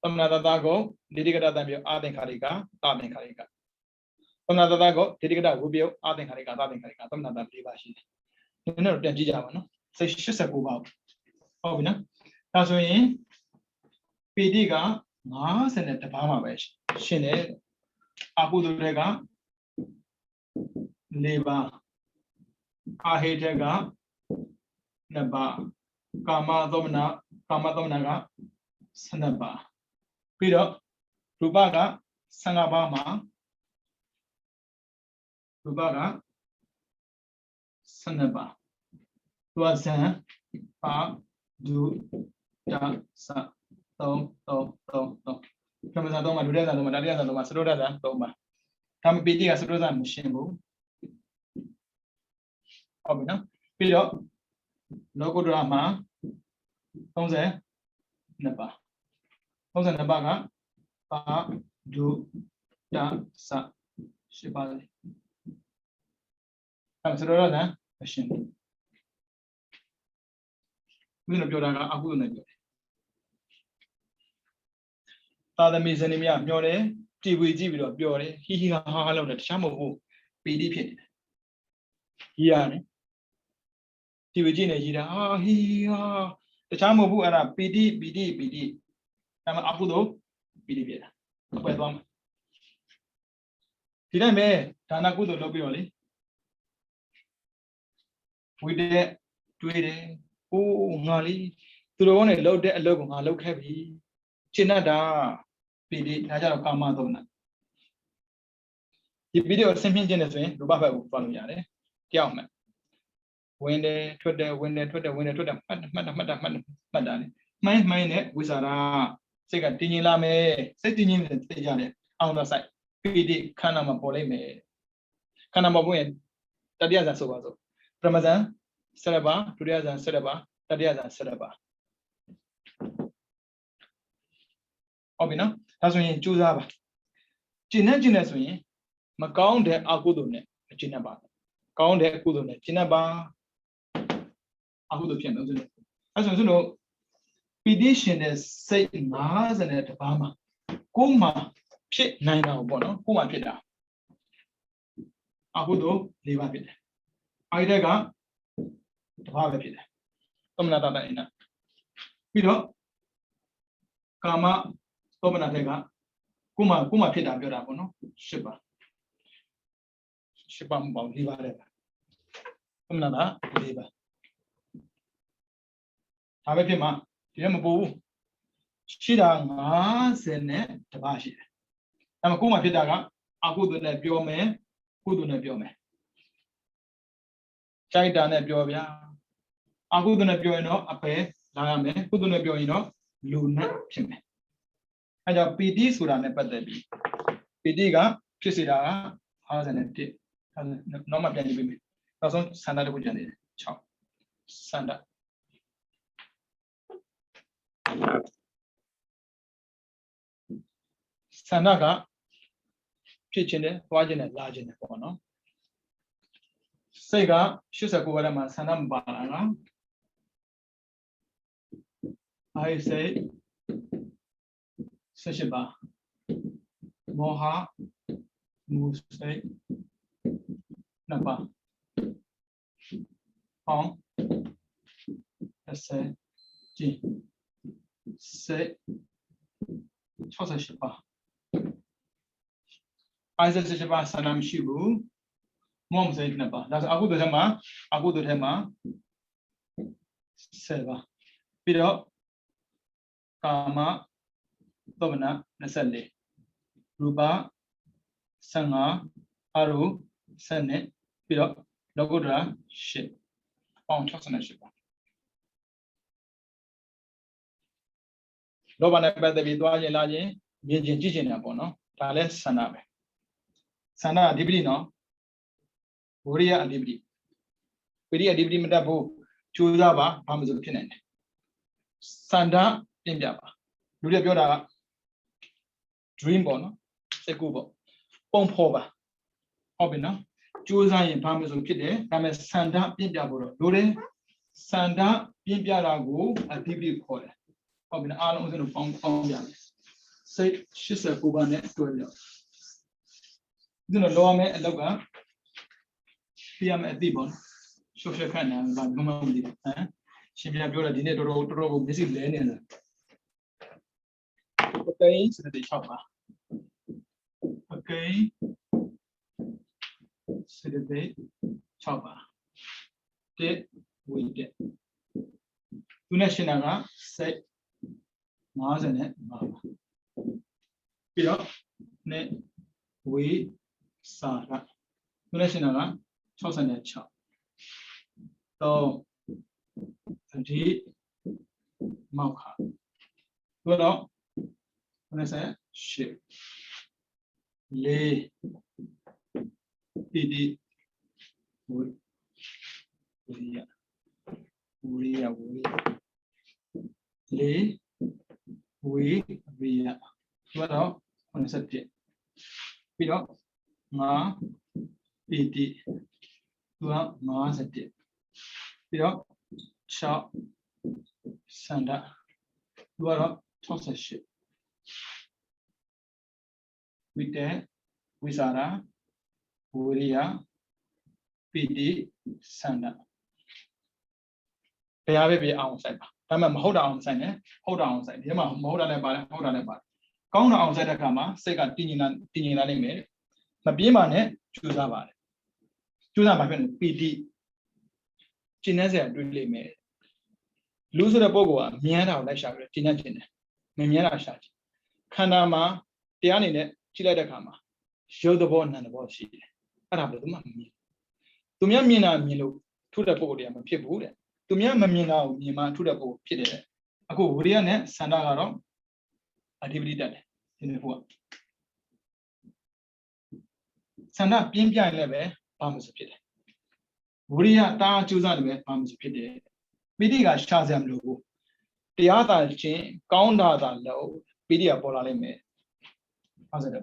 သမဏတတာကိုဒိဋ္ဌိကတတံပြောအာသင်္ခါရိကသာသင်္ခါရိကသမဏတတာကိုဒိဋ္ဌိကတဝုပြောအာသင်္ခါရိကသာသင်္ခါရိကသမဏတ၄ပါးရှိတယ်ဒီနေ့တော့ပြန်ကြည့်ကြပါနော်စိတ်89ပါဟုတ်ပြီနော်ဒါဆိုရင်ပီတိက52ပါးမှာပဲရှင်းတယ်အာကုသိုလ်တွေက4ပါးအာဟိတက naba kama domna ga sanaba piro rupa ga sangaba ma rupa ga sanaba tuasan pa du da sa to kama sa doma dudesa doma daria doma sroda da doma tam piti ga sroda machine buဟုတ်ပြီနော်ပြီးတော့လောကုတ္တရာမှာ32ပါ32ပါကပါဒုတစ8ပါလေအဲဆိုတော့လည်းမရှင်းဘူးဘယ်လိုပြောတာကအကုသိုလ်နဲ့ပြောတယ်သာသမီဇနီးမမျောတယ်ကြည်ပွေကြည့်ပြီးတော့ပြောတယ်ဟီဟီဟာဟာလောက်တယ်တခြားမဟုတ်ဘူးပီတိဖြစ်နေတယ်ကြီးရတယ်ဒီဝကြည့်နေကြီးတာဟာဟီဟာတခြားမဟုတ်ဘူးအဲ့ဒါပီတိဒါမှအကုသိုလ်ပီတိဖြစ်တာအပွဲသွားမှာဒီတိုင်းပဲဒါနကုသိုလ်လုပ်ပြီးတော့လေဝိတက်တွေးတယ်။အိုးငါလေးသူတော်နဲ့လှုပ်တဲ့အလုပ်ကိုငါလုပ်ခဲ့ပြီ။ရှင်းတာပီတိဒါကြတော့ကာမသုံးတာ။ဒီဗီဒီယိုဆင်းပြခြင်းနဲ့ဆိုရင်ရူပဘက်ကိုသွားလို့ရတယ်။ကြောက်မှဝင်တယ်ထွက်တယ်ဝင်တယ်ထွက်တယ်မှတ်တာလေ။မှိုင်းနဲ့ဝိဇာရစိတ်ကတင်းကျင်လာမယ်။စိတ်တင်းကျင်နေသိကြတယ်။အောင်တော့စိုက်ပီတိခန္ဓာမှာပေါ်လိုက်မယ်။ခန္ဓာမှာပေါ်ရင်တတိယဇာဆိုပါစို့ပရမဇန်7ပါဒုတိယဇန်7ပါတတိယဇန်7ပါဟုတ်ပြီနော်ဒါဆိုရင်ကြိုးစားပါကျင့်နေဆိုရင်မကောင်းတဲ့အကုသိုလ်နဲ့မကျင့်တတ်ပါဘူးကောင်းတဲ့အကုသိုလ်နဲ့ကျင့်တတ်ပါအကုသိုလ်ဖြစ်မယ်ဆိုလို့အဲဆိုလို့ပီတိရှင်တဲ့စိတ်50တပါးမှာကိုယ်မှာဖြစ်နိုင်တာပေါ့နော်ကိုယ်မှာဖြစ်တာအကုသိုလ်၄ပါးဖြစ်တယ်အဲ့ဒါကတပါးပဲဖြစ်တယ်သမဏတတအိနပြီးတော့ကာမသမဏတဲ့ကကိုမဖြစ်တာပြောတာပေါ့နော်၈ပါးမပေါ့၄ပါးတဲ့သမဏတ၄ပါးဒါပဲဖြစ်မှာဒီလည်းမပို့ဘူးရှိတာ50နဲ့တပါးရှိတယ်ဒါမှကိုမဖြစ်တာကအကုသိုလ်နဲ့ပြောမယ်ကုသိုလ်နဲ့ပြောမယ်ကြိုက်တာနဲ့ပြောဗျာအကုသိုလ်နဲ့ပြောရင်တော့အပယ်လာရမယ်ကုသိုလ်နဲ့ပြောရင်တော့လူနဲ့ဖြစ်မယ်အဲကြောင့်ပီတိဆိုတာနဲ့ပတ်သက်ပြီးပီတိကဖြစ်စေတာက51နောက်မှပြန်ကြည့်ပေးမယ်နောက်ဆုံးဆန္ဒတစ်ခုကျန်နေတယ်6ဆန္ဒကဖြစ်ခြင်းနဲ့သွားခြင်းနဲ့လာခြင်းနဲ့ပေါ့နော်စိတ်က89ပါးမှာဆန္ဒမပါလာနော်အာစိတ်18ပါးမောဟမူစိတ်2ပါးဟောင်း30ကျင်စိတ်68ပါးအာစိတ်18ပါးဆန္ဒမရှိဘူးမောမစိတ်2ပါးဒါဆိုအကုသိုလ်ထဲမှာ10ပါးပြီးတော့ကာမသောမန24ရူပ15အရု7ပြီးတော့လောကုတ္တရာ8ပေါင်း68ပါလောဘနဲ့ပတ်သက်ပြီးသွားခြင်းလာခြင်းမြင်ခြင်းကြည့်ခြင်းတာပေါ့နော်ဒါလည်းဆန္ဒပဲဆန္ဒအဓိပတိနော်ဝိရိယအဓိပတိဝိရိယအဓိပတိမတတ်ဘူးကြိုးစားပါဘာမှမဆိုဖြစ်နိုင်တယ်ဆန္ဒပြင်းပြပါလူတွေပြောတာက dream ပေါ့နော်စိတ်ကူးပေါ့ပုံဖော်ပါဟုတ်ပြီနော်ကြိုးစားရင်ဘာမှမဆိုဖြစ်တယ်ဒါပေမဲ့ဆန္ဒပြင်းပြဖို့တော့လိုတယ်ဆန္ဒပြင်းပြတာကိုအဓိပတိခေါ်တယ်ဟုတ်ပြီနော်အားလုံးအစလုံးပေါင်းပြမယ်စိတ်89ပါးနဲ့တွဲပြီးတော့ဒီလိုလောရမယ့်အလောက်ကပြရမယ့်အသိပေါ့ရှုပ်ရှက်ခန့်နေတာဘာမှမသိဘူးဟမ်ရှင်ပြပြောတာဒီနေ့တော်တော်ကိုမျက်စိလဲနေတာโอเคစတဲ့6ပါโอเคစတဲ့6ပါတက်ဝိတက် Tu này xin là sẽ ngó rồi nè ngó bây giờ nè quý sa ra tu này xin là cho sinh nè cho to đi mau khá tu đó tu này sẽ ship lê đi quý quý lê quý tu đó tu này sẽ tiếp bây giờ ngã đi tu đó ngã sẽ tiếp bây giờ chào sang đã tu đó cho sẽ ship Vite, Visara, Uriya, Piti, Sanda. Bây giờ bị ông sai ba. Tại mà hậu đạo ông sai nhé, hậu đạo ông sai. Thế mà hậu đạo này ba, hậu đạo này ba. Con nào ông sai được mà, sai cả tin nhìn này mẹ. Mà bây mà nè, chú sa ba. Chú sa ba bên Piti. Chính là sẽ đối lên mẹ. Lúc đó bao gồm miếng nào lại sao rồi, chính là miếng nào sao. Khán giả mà tiếng này chỉ là được mà, show the ball and the ball sheet. Anh làm được đúng không? Tụi mình nhìn nào nhìn lúc thu được bộ điểm mà phía bù đấy. Tụi mình nhìn nào nhìn mà thu được bộ phía đấy. Ako bù đấy này, sáng đó rồi, activity đấy, thế này phụ. Sáng đó pin pin này về, bao nhiêu phía đấy. Bù đấy ta chú ra về, bao nhiêu phía đấy. Bây giờ cái sao xem luôn. Thì ở tại trên, count ra tại lâu, bây giờ bỏ lại mấy. Bao giờ được?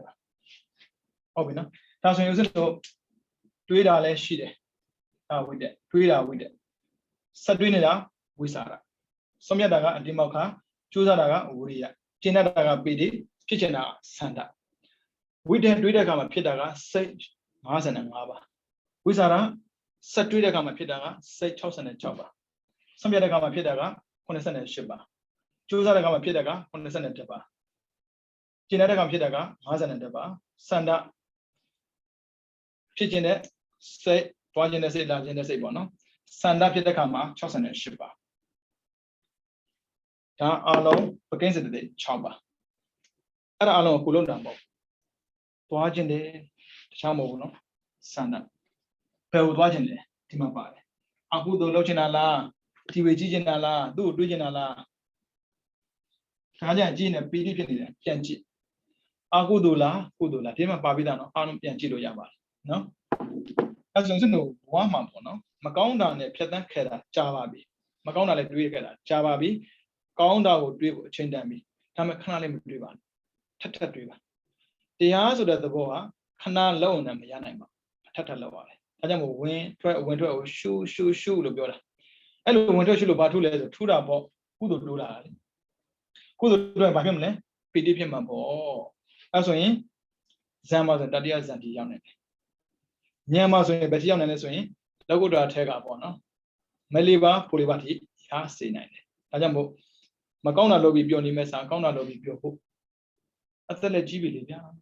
Ồ bên đó, ta xem như thế Twitter là gì đấy, Twitter, sát Twitter là Visara, xong rồi đó đi mau khá, chú ra đó Uriya, trên đó là Piti, phía trên là Sanda, Twitter cái mà phía đó là say ngã sinh ngã ba, Visara sát Twitter cái mà phía đó là say chau sinh chau ba, xong rồi đó cái mà phía đó là con sinh ship ba, chú ra đó cái mà phía đó là con sinh đẹp ba, trên đó cái mà phía đó là ngã sinh đẹp ba, Sanda phía trên đấy say toa trên đấy say la trên đấy say bọn nó Sanda phía đó cái mà chau sinh ship ba. Đó alo cái gì đấy chau ba, ở alo kulon đảm bảo, toa trên đấy chau màu nó Sanda, bèo toa trên đấy thì mà phải, aku đồ lâu trên là thì về chi trên là đồ đuôi trên là, cái gì chi này pidi trên này tiền chi, aku đồ là thì mà bảo bây giờ nó ăn tiền chi đồ giả bảo, nó, cái xong nó quá mà bọn nó, mà câu nào này phía tây kia là Java bi, mà câu nào lại đuôi kia là Java bi, câu nào cũng đuôi trên đám bi, tham khăn nào lại đuôi bạn, thắt đuôi bạn, thì á rồi đó bộ á, khăn nào lâu này mà này mà, thắt lâu vậy, cái gì mà win shoe lúc đó là, cái lúc win shoe lúc bắt thu lấy rồi thu ra bộ, cú đồ là, cú đồ bao nhiêu này, PDF mà bộ, cái xong Zama rồi đặt ra dàn đi nhau này, nhà mà rồi bây giờ này rồi, đâu có đồ thay cả bộ nó, Meliba, Poliba thì giá xí này, cái gì mà câu nào bị biểu ni mấy sáng, câu nào bị biểu phụ, ở đây là chỉ vì gì đó,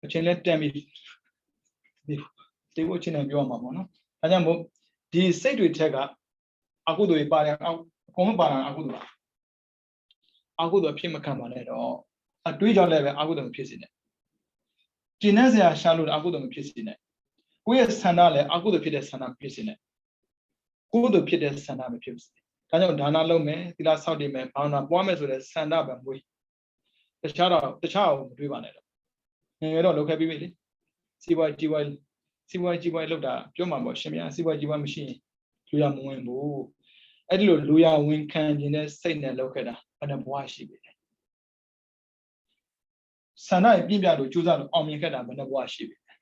trên lên tem thì có trên này biểu mà nó, cái gì đi xây đuổi thay cả, aku đuổi ba này, không ba này aku đuổi phim mà làm này đó, đuổi cho lại về aku đuổi phim gì này, trên này sẽ sao luôn aku đuổi phim gì này, quay sang đó lại aku đuổi phim sang đó phim gì này, aku đuổi phim sang đó phim gì, cái gì đó lâu mấy, thì là sau đi mấy, bao nhiêu bao nhiêu rồi sang đó bằng vui, tất cả đuổi bạn này đó, người đó lúc hay bị gì, CY lúc đó, chỗ mà bảo xem nhá, CY machine, lui ra mua mua, ấy lui ra win can gì này, xây này lúc cái đó, anh em mua gì vậy? Sáng nay bên bây giờ chú ra ông mình cái đó, anh em mua gì vậy?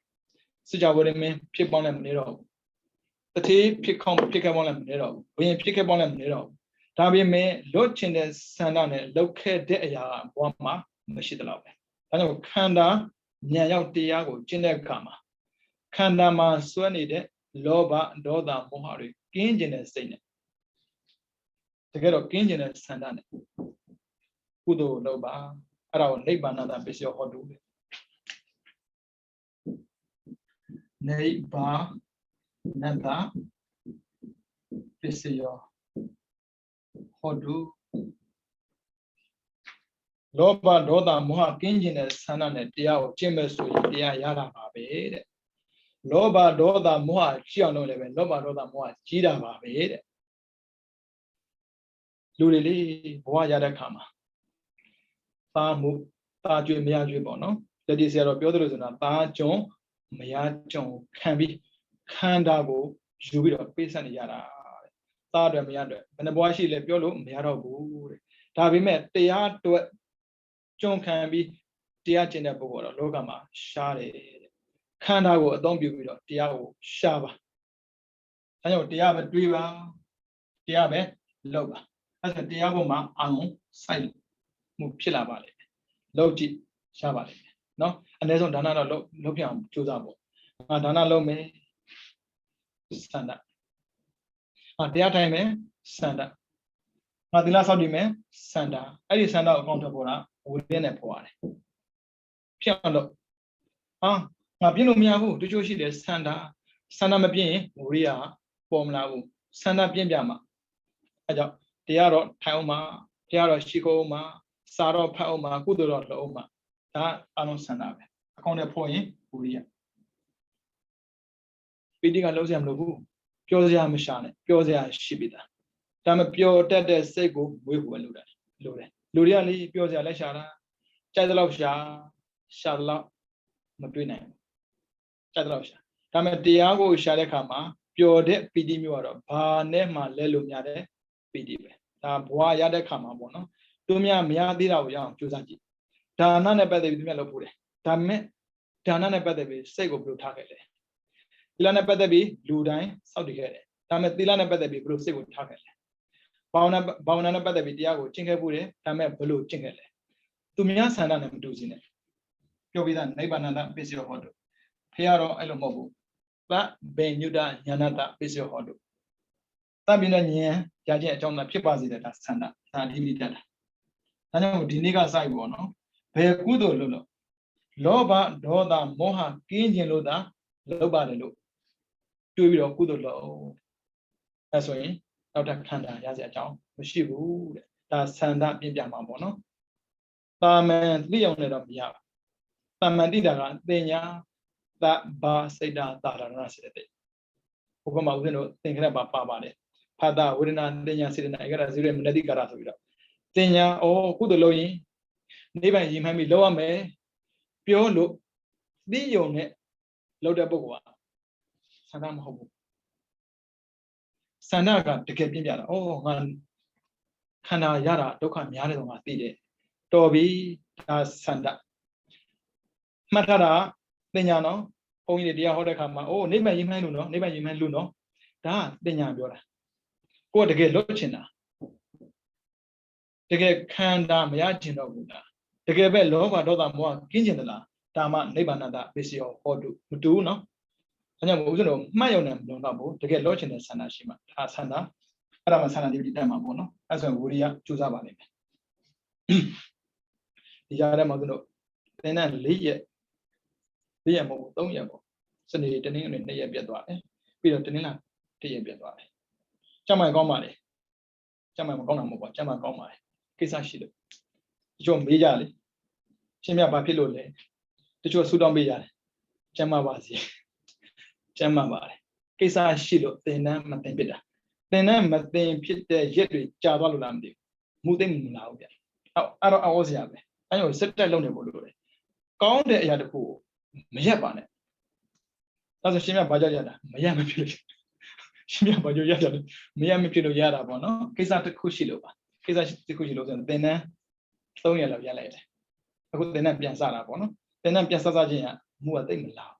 Bây giờ vừa mới pick bao nhiêu này rồi, thì pick cái bao nhiêu này rồi, bây pick cái bao nhiêu này rồi, đặc biệt mình lúc trên đây sáng nay lúc cái đấy ya mua màမရှိđược rồi, anh em khán giả nhà nhau tiệt của trên đây cả mà, khán giả mà xuân này đấy, lo ba đó là mua hàng rồi, kinh doanh này xây này, cái đó kinh doanh này sáng nay, cú đồ lo ba, ở đâu lấy bán nào bây giờ họ đủ, lấy bán nada bây giờ Hodu Loba Doda Moha Kinjin and Sanan Tiao Chimesu Tia Yara Babe. Loba Doda Moha Chiano Leven, Loba Doda Moha Chida Babe. Luli Boyada Kama. Tamu Taju Miaju Bono. That is your Piotr Tajon Miajon can be Kandago, Jubilo, Pisan Yara. Tada Mianda. And the boy she left Yolo Miaro. Tavi met the art to John can be dear Jenna Bogola, Logama, Share. Kandago, don't be with Diao, Shaba. I know Diaba Driva, Diabe, Loga. As a Diaboma, Anu, silent. Mupila Valley. Logi, Shabale. No, and there's on Dana Lopiam, Juzabo. Dana Lome, Sanda. At their time, Sanda. Madila Saudi, Sanda. I is Sanda Contabora, within a poor. Piano. Ah, Mabino Miahu, the Joshi, Sanda, Sanda Mabin, Uria, Bomlau, Sanda Biama. Aja, Tiaro, Tauma, Tiaro Shikoma, Saro Paoma, Kudoro Loma. That Anon Sanabe. Account a point, Uria. Bidding a Losiam Lobu, Piosia Mishane, Piosia Shibida. Tam pure dead sego, we will do that. Luriali, Piosia Leshara, Chadalosha, Shala, Madrina. Chadalosha. Tam Diago Shalekama, pure de Pidimura, Panema Lelumiade, Pidibe. Ta Boya de Kamabono, Dumia Miadira Yang, Juzaji. Dana never the Melopure. Dame, Dana never the Sego Blue Target. Ilana Padabi, Ludine, Saudi Head. Dame Dilana Padabi, Blue Sego Target. Bauna Padabi, Diago, Chinkabure, Dame Blue Chinkele. Tumia Sanam Duzine. Jovida, Nebanana, Pisio Hodo. Piaro Elomobu. But Ben Yuda, Yanata, Pisio Hodo. Tabina Nia, Jaja John, the Pipazi that Sanda, and Hibida. Tanya Diniga Saibono. Kudo Lulo. Loba, Doda, Moha, Kinjin Luda, Loba the Lu. Do you good low? That's why Dr. Kanda has a job. She would that send up in Yamamono. Taman Leonid of Ya. Tamandida, Denya, that bar say that Rasidi. Okama window thinking about Pabade. Pada wouldn't Denya sitting I got a zero Medicara. Denya, oh, good low. Never him have me lower me. Pure look. The unit. Load book. Sanam Hobo. Sanaga to get in. Oh, man. Kana Yara, Doka Yarama Pide. Toby, Sanda. Matara, Denyano, only the dear Hodakama. Oh, never you may luno, never you may luno. Da, Denyabura. Go to get Lochina. To get Kanda Mayajino. To get Bello, Doda Moa, Kinjala, Dama, Nebanada, Visio, or do no. And then we know my own name, no, to get Lochin and Sanashima, Asana, Ramasana di Damabono, as a Wuria, Chuzabane. The Yaramagno, then I lay Liamo, don't yabo. Sunday, the name in the Yabiadware, Peter Tenina, the Yabiadware. Chama Gomari, Chama Gonamo, Chama Gomari, Kisashi, John Bijali, Chimia Papilole, the Joe Sudan Bijali, Chama Wazi. Chamabare. Kisa Shilo, the name of the bidder. The name of the pit the Jetri, Javalulamdi. Moving now. I was yabe. I was set alone the Bolore. Count the Yadapu, Mayabane. That's a Shima Bajayada, Miami Pilo. Shimia Bajayada, Miami Pilo Yada Bono, Kisa the Kushilova. Kisa the Kushilo, and then Sonia of Yalet. I could then Piansara Bono, then Piasaja, Muating Lao.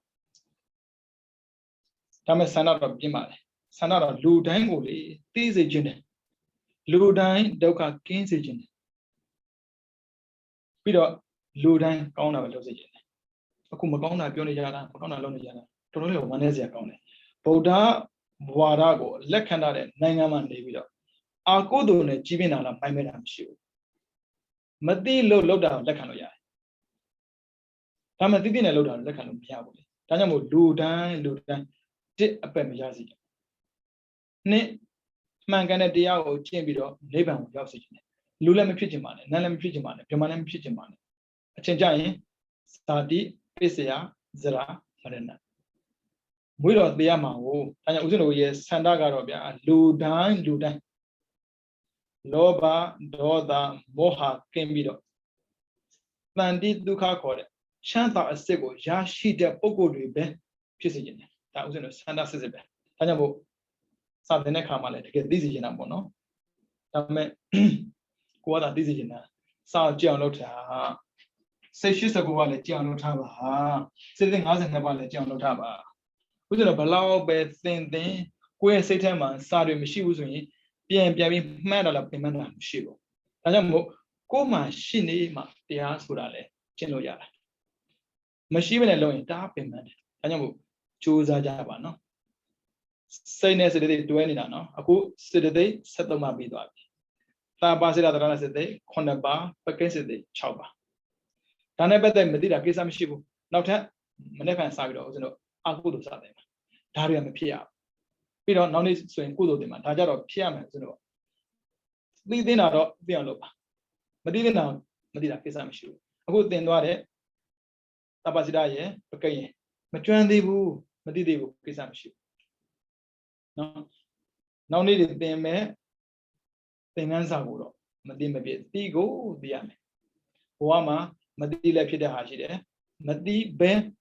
Tame Sanara of Jimale, Sanara Ludine Uli, this agent. Ludine Doka Kings agent. Peter Ludine Kauna Velos agent. Akumagona Pionijana, Makona Lonijana, Toro Manesia Kone. Boda Warago, Lekandare, Nangaman Davido. Akudone, Jibinala, my madam shoe. Madi low down Lekanoya. Tamatidina low down Lekano Piaboli. Tanamo Ludine, Ludine. Did a Pemiazi. Ne man can a dia or champion, Leban of oxygen. Lula Pichiman, Nalam Pichiman, Pimanam Pichiman. A change Sadi, Pisia, Zera, Marina. We don't be a man who, and Uzuno, yes, Sandagarobia, Ludan. Loba, Doda, Moha, Kembido. Nandi Duka called it. Shanta a sego, Yashi de Pogo Ribe, Pisigin. That was in a Sanda Sizibe. Tanabo, something Kamala to get this in a mono. Tame, what are this in a South Gianota? Say she's a go at Gianotaba, sitting as in about Gianotaba. We did a below bed thing, where Satan man, Sadi, she was me, being mad up in Mana Shivo. Tanamo, Koma Shini, ma, the Askurale, Chenoya. Machine alone, tap in man. Tanamo, choose a Java, no? Say necessary to any no. Aku Sidday, settle my bid. Tabasida Ranasede, Konaba, Pakaside, Chaba. Tanabata Medida, Kisam Shibu, not Manevan Sagro, no, Akudu Sadem. Tariam Pia. We don't know this so in Kudu demand, Tajaro Piam, no. We did not be on Lopa. Medina, Medida Kisam Shibu. A good thing, what Tabasida, okay. Matuan debu, Medidu Kisam Shibu. No, no needed them, Pengansa, Madima Tigo, the Ame. Wama, Madila Pida Hashide, Madi Ben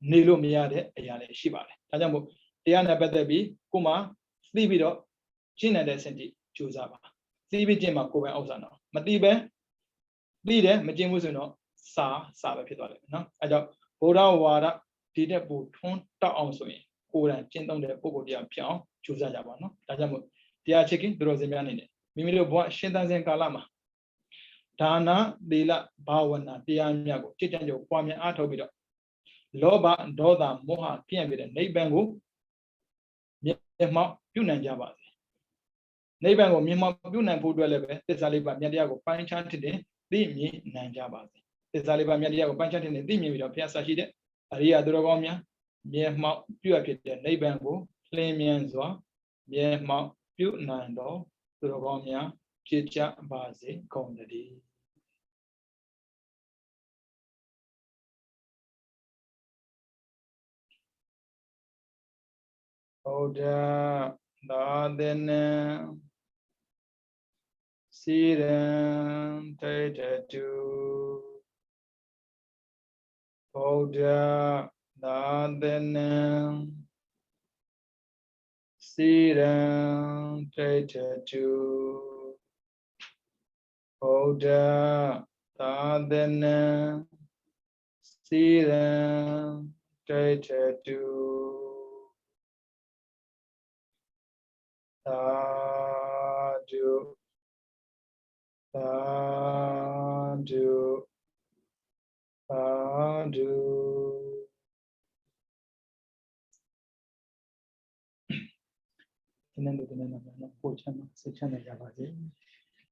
Nilo Miade, Ayale Shibale. Tajamo, Diana Badabi, Kuma, Slibido, China de Senti, Chuzaba. Sibi Jima Kuba Osano. Madibe, Lide, Majimusuno, Saba Pidole. No, I don't. Boda Wada, Dida Buton, Ta Onswing, Kuran, Chinton de Pogodia Piao, Chuzabano. Tajamo, they are checking the Rosemian. Mimilo Boa Shintan and Kalama. Dana, Dila, Bawana, Diamiago, Chitanjo, Kwame Atobido. Loba, Doda, Moha, Piamid, Neibango, Yama, Punan Java. Neibango, Mima, Punan Pudwelebe, the Saliba Mediago, Panchantin, Dimi, Nanjava. The Saliba Mediago, Panchantin, Dimi, Piazza Hide, Aria Drogomia, Yama, Puapit, Neibango, Flamianzoa, Yama, Punando, Drogomia, Chicha, Bazi, Condadi. Oda, Dadene, Siren, Tatu, Oda, Dadene, Siren, Tatu, Oda, Dadene, Siren, Tatu. Sadu, Sadu, Sadu.